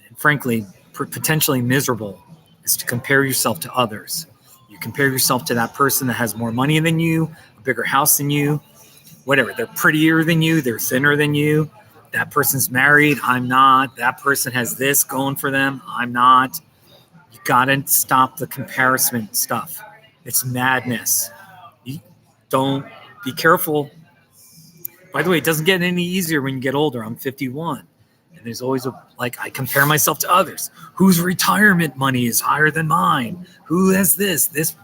and, frankly, potentially miserable is to compare yourself to others. You compare yourself to that person that has more money than you, a bigger house than you, whatever. They're prettier than you. They're thinner than you. That person's married. I'm not. That person has this going for them. I'm not. You got to stop the comparison stuff. It's madness. Don't be careful. By the way, it doesn't get any easier when you get older. I'm 51. And there's always I compare myself to others. Whose retirement money is higher than mine? Who has this? There's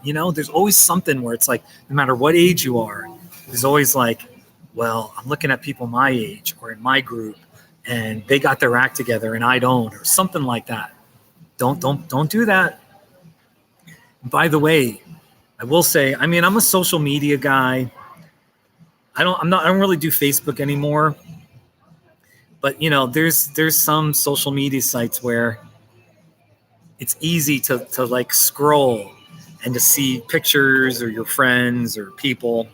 always something where it's like, no matter what age you are, there's always like, well, I'm looking at people my age or in my group, and they got their act together and I don't, or something like that. Don't do that. By the way, I will say, I'm a social media guy. I don't really do Facebook anymore. But there's some social media sites where it's easy to like scroll and to see pictures or your friends or people,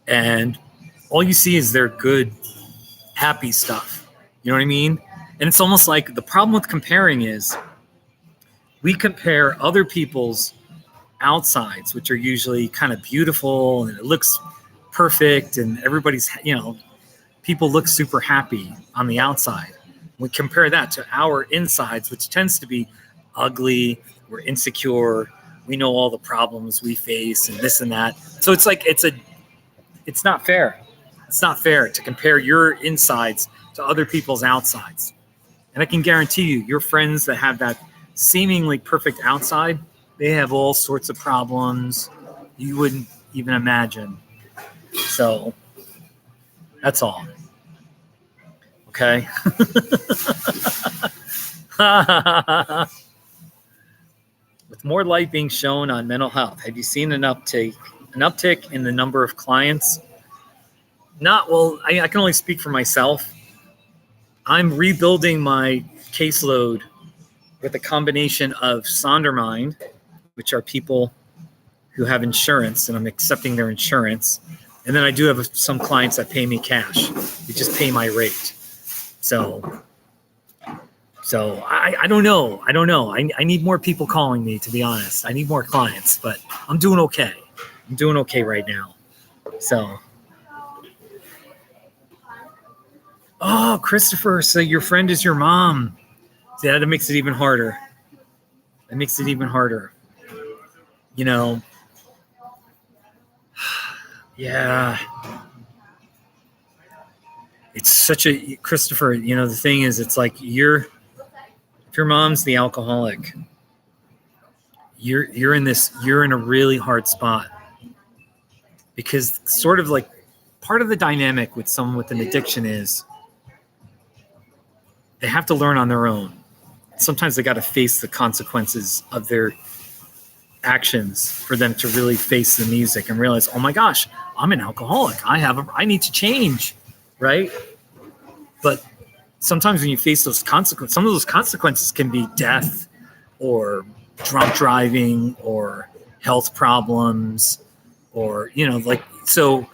and all you see is their good, happy stuff. You know what I mean? And it's almost like the problem with comparing is we compare other people's outsides, which are usually kind of beautiful and it looks perfect, and everybody's, people look super happy on the outside. We compare that to our insides, which tends to be ugly. We're insecure. We know all the problems we face and this and that. So it's like, it's not fair. It's not fair to compare your insides to other people's outsides. And I can guarantee you, your friends that have that seemingly perfect outside, they have all sorts of problems you wouldn't even imagine. So that's all. Okay. With more light being shown on mental health, have you seen an uptick in the number of clients? I can only speak for myself. I'm rebuilding my caseload with a combination of Sondermind, which are people who have insurance, and I'm accepting their insurance. And then I do have some clients that pay me cash. They just pay my rate. So I don't know. I need more people calling me, to be honest. I need more clients, but I'm doing okay. I'm doing okay right now. So, oh, Christopher, so your friend is your mom. Yeah, that makes it even harder. Yeah. It's such a, Christopher, the thing is, it's like if your mom's the alcoholic, you're in a really hard spot, because sort of like part of the dynamic with someone with an addiction is they have to learn on their own. Sometimes they got to face the consequences of their actions for them to really face the music and realize, oh my gosh, I'm an alcoholic. I need to change, right? But sometimes when you face those consequences, some of those consequences can be death or drunk driving or health problems, or, so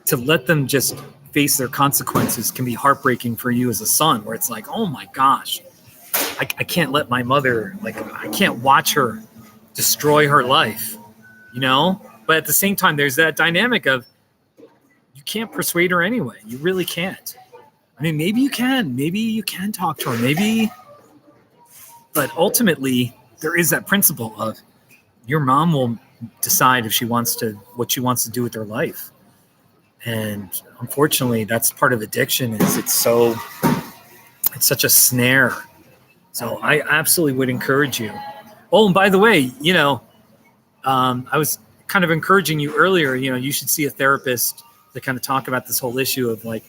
to let them just face their consequences can be heartbreaking for you as a son, where it's like, oh my gosh, I can't let my mother, I can't watch her destroy her life, But at the same time, there's that dynamic of you can't persuade her anyway. You really can't. Maybe you can talk to her, but ultimately there is that principle of your mom will decide what she wants to do with her life. And unfortunately, that's part of addiction, is it's such a snare. So I absolutely would encourage you. Oh, and by the way, I was kind of encouraging you earlier, you should see a therapist to kind of talk about this whole issue of like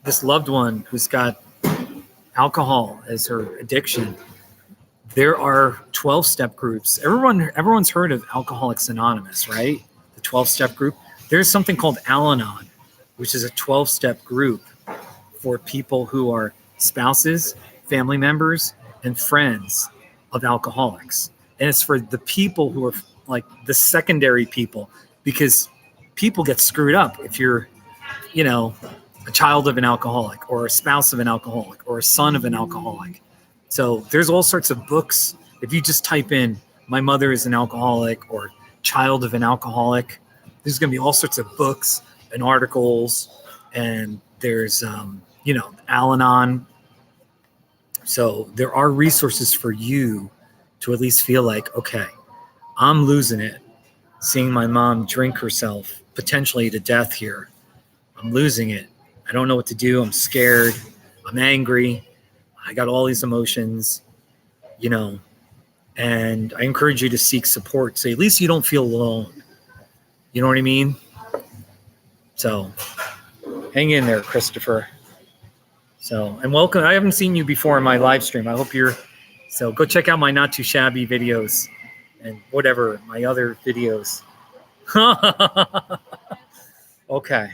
this loved one who's got alcohol as her addiction. There are 12-step groups. Everyone's heard of Alcoholics Anonymous, right? The 12-step group. There's something called Al-Anon, which is a 12-step group for people who are spouses, family members, and friends of alcoholics. And it's for the people who are like the secondary people, because people get screwed up if you're, a child of an alcoholic or a spouse of an alcoholic or a son of an alcoholic. So there's all sorts of books. If you just type in "my mother is an alcoholic" or "child of an alcoholic," there's going to be all sorts of books and articles, and there's, Al-Anon. So there are resources for you to at least feel like, okay, I'm losing it. Seeing my mom drink herself potentially to death here. I'm losing it. I don't know what to do. I'm scared. I'm angry. I got all these emotions, and I encourage you to seek support. So at least you don't feel alone. You know what I mean? So hang in there, Christopher. So, and welcome. I haven't seen you before in my live stream. I hope so go check out my Not Too Shabby videos and whatever, my other videos. Okay.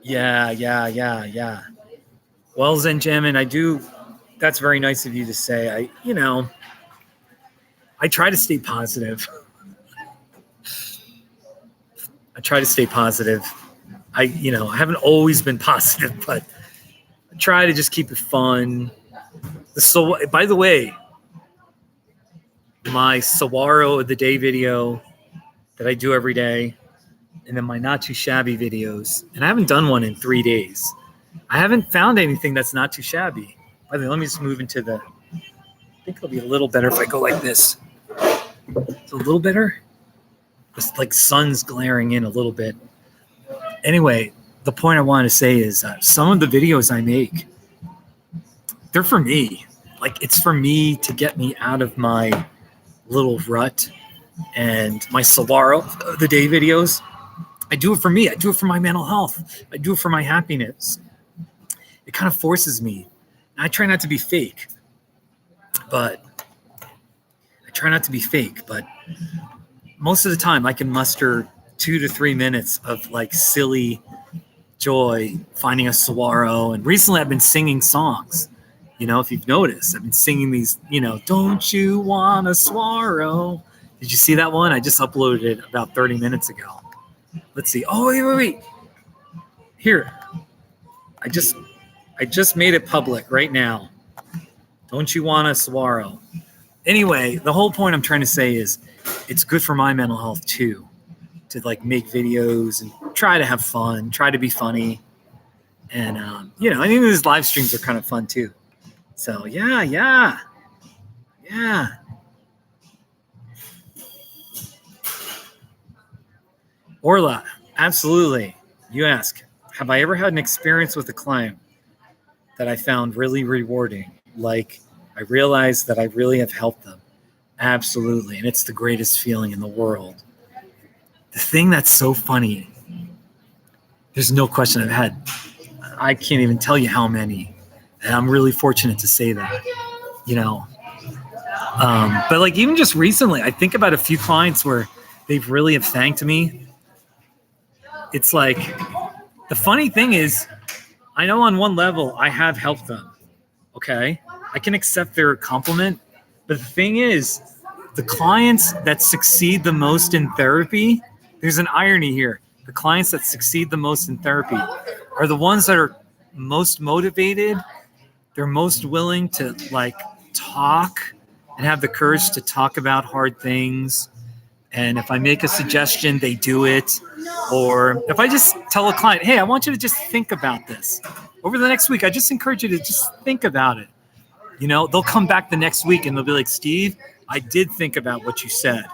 Yeah. Well, Zen Jamin, that's very nice of you to say. I try to stay positive. I haven't always been positive, but I try to just keep it fun. So, by the way, my Saguaro of the Day video that I do every day, and then my Not Too Shabby videos, and I haven't done one in 3 days. I haven't found anything that's not too shabby. By the way, let me just move into I think it'll be a little better if I go like this. It's a little better. It's like sun's glaring in a little bit. Anyway, the point I want to say is some of the videos I make, they're for me. Like, it's for me to get me out of my little rut. And my Saguaro of the Day videos, I do it for me. I do it for my mental health. I do it for my happiness. It kind of forces me. And I try not to be fake. But most of the time I can muster 2 to 3 minutes of like silly joy finding a saguaro. And recently I've been singing songs. If you've noticed, I've been singing these, "Don't you want a saguaro?" Did you see that one? I just uploaded it about 30 minutes ago. Let's see. Oh, wait. Here. I just made it public right now. "Don't you want a saguaro?" Anyway, the whole point I'm trying to say is it's good for my mental health too, to like make videos and try to have fun, try to be funny. And, I think these live streams are kind of fun too. So yeah. Orla, absolutely. You ask, have I ever had an experience with a client that I found really rewarding? Like, I realized that I really have helped them. Absolutely. And it's the greatest feeling in the world. The thing that's so funny, there's no question I've had. I can't even tell you how many. And I'm really fortunate to say that, but like even just recently, I think about a few clients where they've really have thanked me. It's like, the funny thing is, I know on one level I have helped them. Okay. I can accept their compliment. But the thing is, the clients that succeed the most in therapy, there's an irony here. The clients that succeed the most in therapy are the ones that are most motivated. They're most willing to like talk and have the courage to talk about hard things. And if I make a suggestion, they do it. Or if I just tell a client, hey, I want you to just think about this. Over the next week, I just encourage you to just think about it. They'll come back the next week and they'll be like, Steve, I did think about what you said.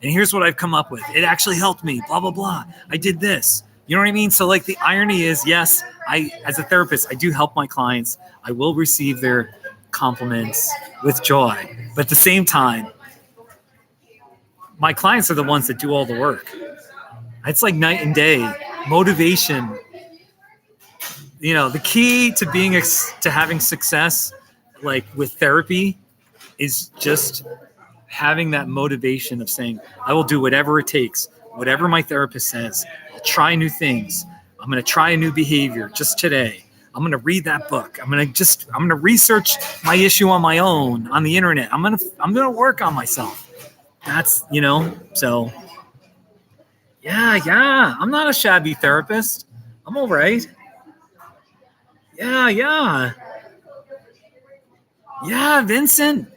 And here's what I've come up with. It actually helped me, blah, blah, blah. I did this. You know what I mean? So like the irony is, yes, as a therapist, I do help my clients. I will receive their compliments with joy. But at the same time, my clients are the ones that do all the work. It's like night and day. Motivation. You know, the key to to having success, like with therapy, is just having that motivation of saying, I will do whatever it takes, whatever my therapist says. I'll try new things. I'm going to try a new behavior just today. I'm going to read that book. I'm going to research my issue on my own on the internet. I'm going to work on myself. That's, so yeah. I'm not a shabby therapist. I'm all right. Yeah, Vincent,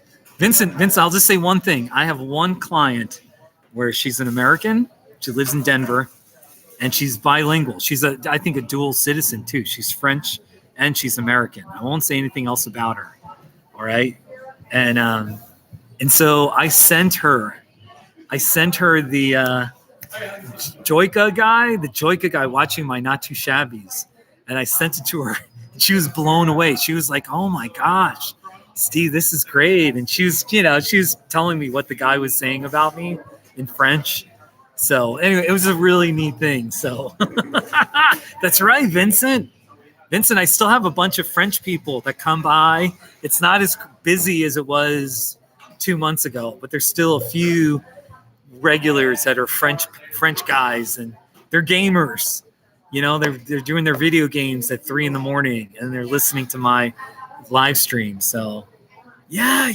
I'll just say one thing. I have one client where she's an American. She lives in Denver, and she's bilingual. She's I think a dual citizen too. She's French and she's American. I won't say anything else about her. All right. And so I sent her the Joica guy watching my Not Too Shabbies. And I sent it to her. She was blown away. She was like, oh my gosh, Steve, this is great. And she was telling me what the guy was saying about me in French. So anyway, it was a really neat thing. So that's right, Vincent, I still have a bunch of French people that come by. It's not as busy as it was 2 months ago, but there's still a few regulars that are French guys, and they're gamers. They're doing their video games at 3 a.m, and they're listening to my live stream. So yeah,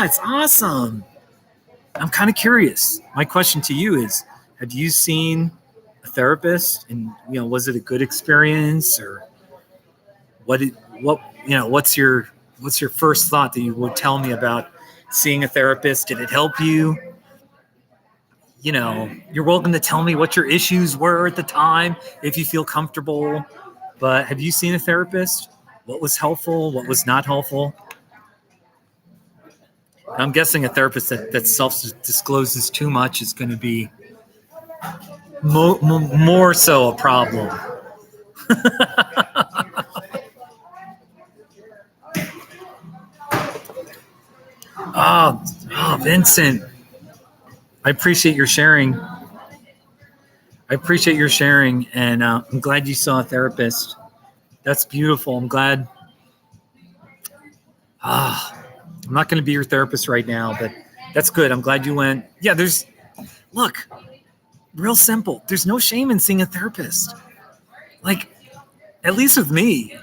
it's awesome. I'm kind of curious. My question to you is, have you seen a therapist, and was it a good experience, or what's your first thought that you would tell me about seeing a therapist? Did it help you? You're welcome to tell me what your issues were at the time if you feel comfortable. But have you seen a therapist? What was helpful? What was not helpful? I'm guessing a therapist that self-discloses too much is going to be more so a problem. Oh, Vincent. I appreciate your sharing. And I'm glad you saw a therapist. That's beautiful. I'm glad. I'm not going to be your therapist right now, but that's good. I'm glad you went. Yeah, look, real simple. There's no shame in seeing a therapist. Like, at least with me,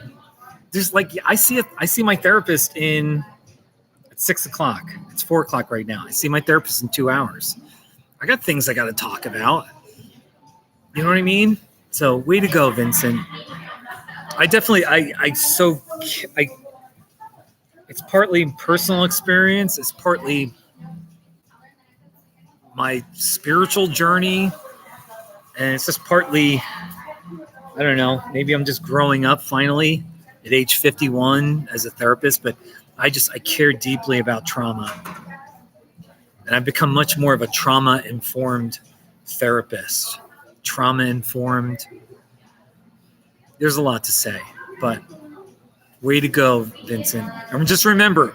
there's I see my therapist at 6 o'clock. It's 4 o'clock right now. I see my therapist in 2 hours. I got things I got to talk about. You know what I mean? So way to go, Vincent. I definitely, it's partly personal experience. It's partly my spiritual journey. And it's just partly, I don't know, maybe I'm just growing up finally at age 51 as a therapist, but I care deeply about trauma. And I've become much more of a trauma-informed therapist. Trauma-informed. There's a lot to say, but way to go, Vincent. And just remember,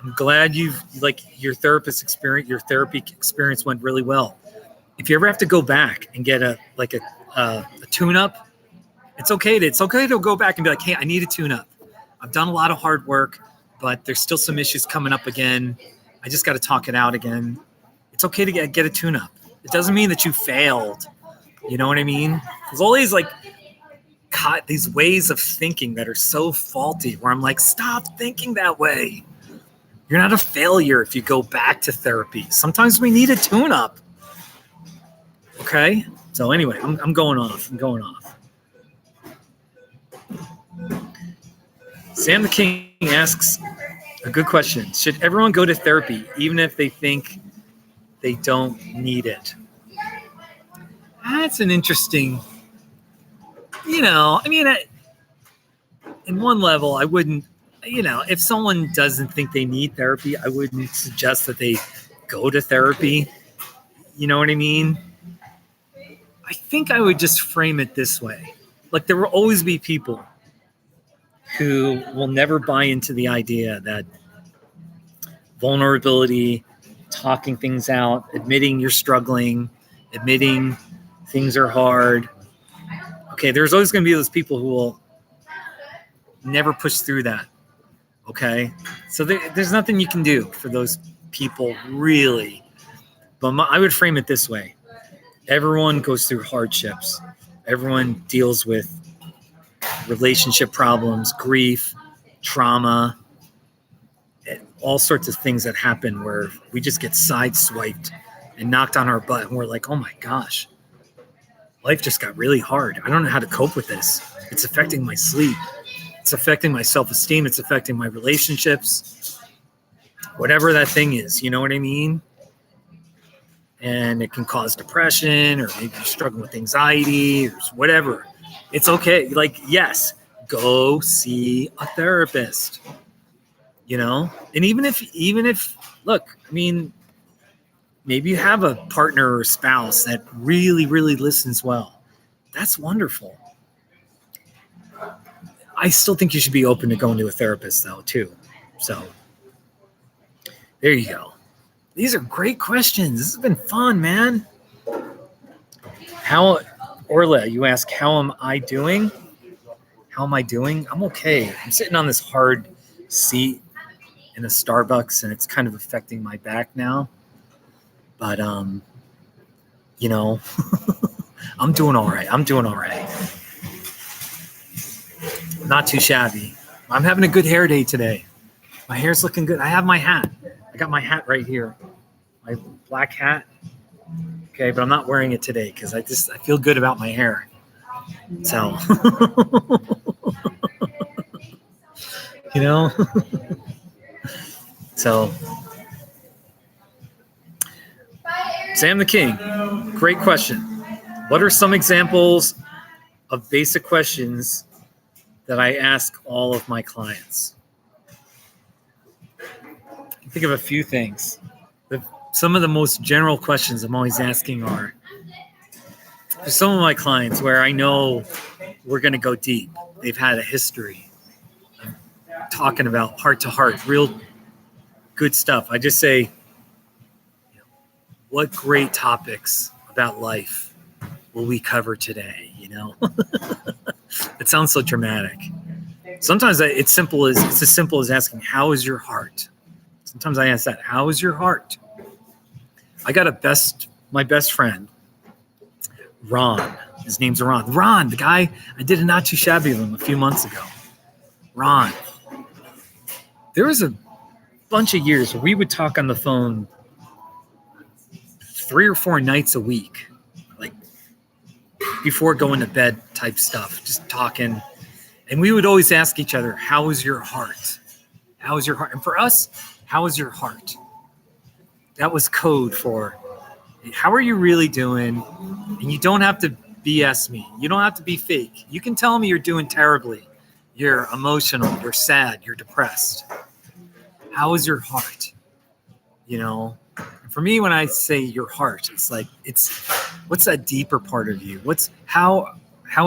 I'm glad your therapy experience went really well. If you ever have to go back and get a tune-up, it's okay to go back and be like, hey, I need a tune-up. I've done a lot of hard work, but there's still some issues coming up again. I just got to talk it out again. It's okay to get a tune-up. It doesn't mean that you failed. You know what I mean? There's always these ways of thinking that are so faulty where I'm like, stop thinking that way. You're not a failure if you go back to therapy. Sometimes we need a tune-up. Okay? So anyway, I'm going off. Sam the King asks a good question. Should everyone go to therapy even if they think they don't need it? That's an interesting, in one level, I wouldn't, if someone doesn't think they need therapy, I wouldn't suggest that they go to therapy. You know what I mean? I think I would just frame it this way. Like, there will always be people who will never buy into the idea that vulnerability, talking things out, admitting you're struggling, admitting things are hard. Okay, there's always going to be those people who will never push through that. Okay, so there's nothing you can do for those people, really. But I would frame it this way. Everyone goes through hardships. Everyone deals with relationship problems, grief, trauma, all sorts of things that happen where we just get sideswiped and knocked on our butt. And we're like, oh my gosh, life just got really hard. I don't know how to cope with this. It's affecting my sleep. It's affecting my self-esteem. It's affecting my relationships. Whatever that thing is, you know what I mean? And it can cause depression, or maybe you're struggling with anxiety or whatever. It's okay. Like, yes, go see a therapist, you know? And even if, look, I mean, maybe you have a partner or spouse that really, really listens well. That's wonderful. I still think you should be open to going to a therapist, though, too. So there you go. These are great questions. This has been fun, man. Orla, you ask, how am I doing? How am I doing? I'm okay. I'm sitting on this hard seat in a Starbucks, and it's kind of affecting my back now. But, you know, I'm doing all right. Not too shabby. I'm having a good hair day today. My hair's looking good. I have my hat. I got my hat right here. My black hat. Okay, but I'm not wearing it today because I feel good about my hair. So, you know. So, Sam the King, great question. What are some examples of basic questions that I ask all of my clients? Think of a few things. Some of the most general questions I'm always asking are, for some of my clients where I know we're going to go deep, they've had a history of talking about heart to heart, real good stuff. I just say, what great topics about life will we cover today? You know, it sounds so dramatic. Sometimes it's as simple as asking, how is your heart? Sometimes I ask that, how is your heart? I got my best friend, Ron. His name's Ron. Ron, the guy, I did a Not Too Shabby of him a few months ago. Ron. There was a bunch of years where we would talk on the phone 3 or 4 nights a week, like before going to bed type stuff, just talking. And we would always ask each other, how is your heart? How is your heart? And for us, how is your heart? That was code for, how are you really doing? And you don't have to BS me. You don't have to be fake. You can tell me you're doing terribly. You're emotional. You're sad. You're depressed. How is your heart? You know, for me, when I say your heart, it's like, what's that deeper part of you? How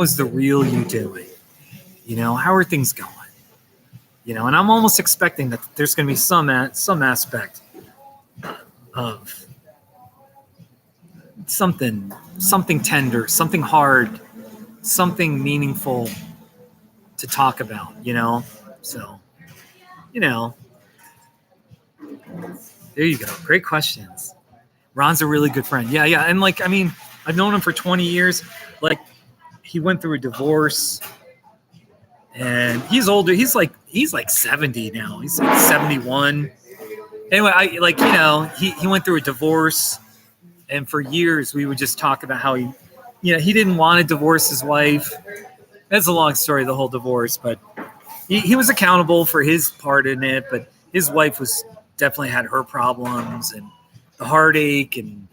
is the real you doing? You know, how are things going? You know, and I'm almost expecting that there's going to be some aspect of something tender, something hard, something meaningful to talk about, you know? So, you know, there you go. Great questions. Ron's a really good friend. Yeah. And like, I mean, I've known him for 20 years. Like, he went through a divorce and he's older. He's like 70 now. He's like 71. Anyway, he went through a divorce, and for years we would just talk about how he didn't want to divorce his wife. That's a long story, the whole divorce, but he was accountable for his part in it, but his wife was definitely had her problems and the heartache and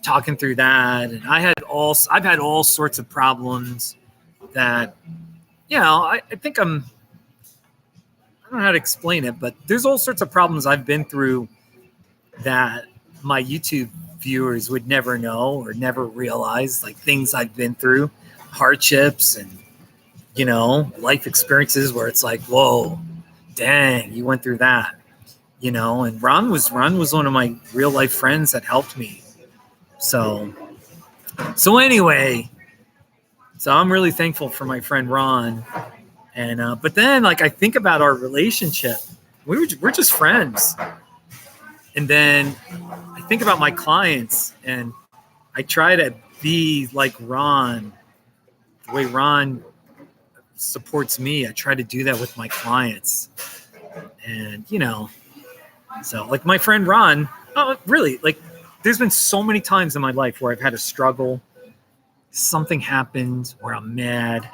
talking through that. And I've had all sorts of problems that, I think I don't know how to explain it, but there's all sorts of problems I've been through that my YouTube viewers would never know or never realize, like things I've been through, hardships and, life experiences where it's like, whoa, dang, you went through that, and Ron was one of my real life friends that helped me. So anyway, so I'm really thankful for my friend Ron. And, but then like, I think about our relationship, we're just friends. And then I think about my clients and I try to be like Ron, the way Ron supports me. I try to do that with my clients. And, so like my friend Ron, really, like there's been so many times in my life where I've had a struggle. Something happened where I'm mad.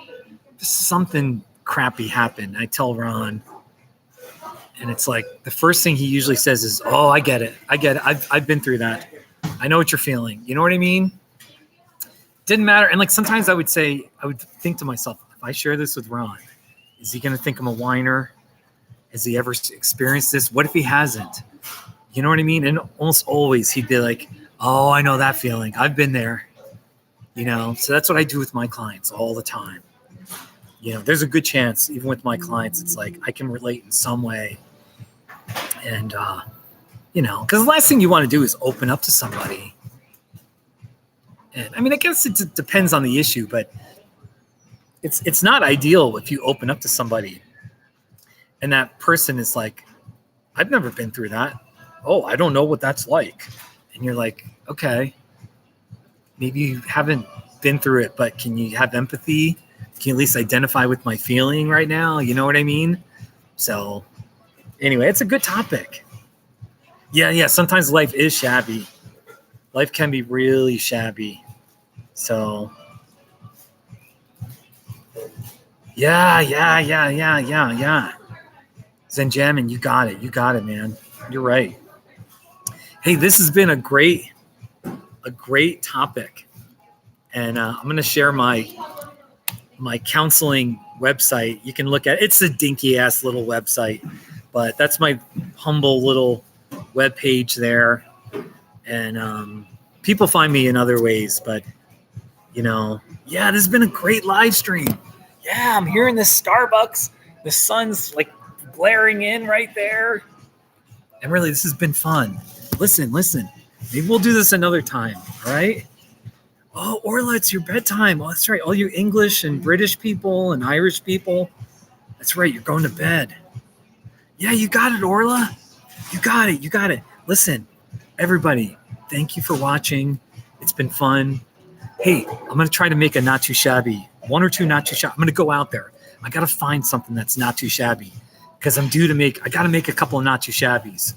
Just something crappy happened. I tell Ron, and it's like the first thing he usually says is, "Oh, I get it. I've been through that. I know what you're feeling." You know what I mean? Didn't matter. And like sometimes I would think to myself, if I share this with Ron, is he going to think I'm a whiner? Has he ever experienced this? What if he hasn't? You know what I mean? And almost always he'd be like, "Oh, I know that feeling. I've been there." So that's what I do with my clients all the time. There's a good chance, even with my clients, it's like I can relate in some way. And, because the last thing you want to do is open up to somebody. And I mean, I guess it depends on the issue, but it's not ideal if you open up to somebody and that person is like, I've never been through that. Oh, I don't know what that's like. And you're like, okay, maybe you haven't been through it, but can you have empathy? Can you at least identify with my feeling right now? You know what I mean? So anyway, it's a good topic. Yeah. Sometimes life is shabby. Life can be really shabby. So yeah. Zenjamin, you got it, man. You're right. Hey, this has been a great topic. And I'm going to share my counseling website. You can look at it. It's a dinky ass little website, but that's my humble little web page there. And people find me in other ways, but this has been a great live stream. Yeah, I'm here in this Starbucks. The sun's like blaring in right there. And really, this has been fun. Listen. Maybe we'll do this another time, all right? Oh, Orla, it's your bedtime. Oh, that's right. All you English and British people and Irish people. That's right. You're going to bed. Yeah, you got it, Orla. You got it. Listen, everybody, thank you for watching. It's been fun. Hey, I'm going to try to make a not too shabby, one or two not too shabby. I'm going to go out there. I got to find something that's not too shabby because I got to make a couple of not too shabbies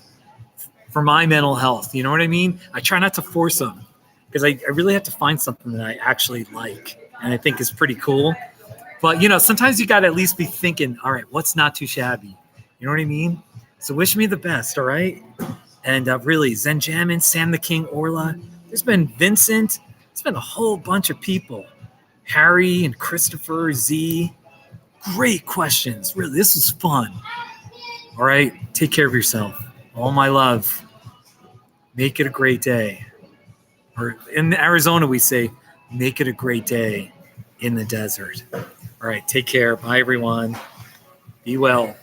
for my mental health. You know what I mean? I try not to force them. Because I really have to find something that I actually like and I think is pretty cool. But, sometimes you got to at least be thinking, all right, what's not too shabby? You know what I mean? So wish me the best, all right? And really, Zenjamin, Sam the King, Orla. There's been Vincent. There's been a whole bunch of people. Harry and Christopher, Z. Great questions. Really, this was fun. All right, take care of yourself. All my love. Make it a great day. Or in Arizona, we say, make it a great day in the desert. All right, take care. Bye, everyone. Be well.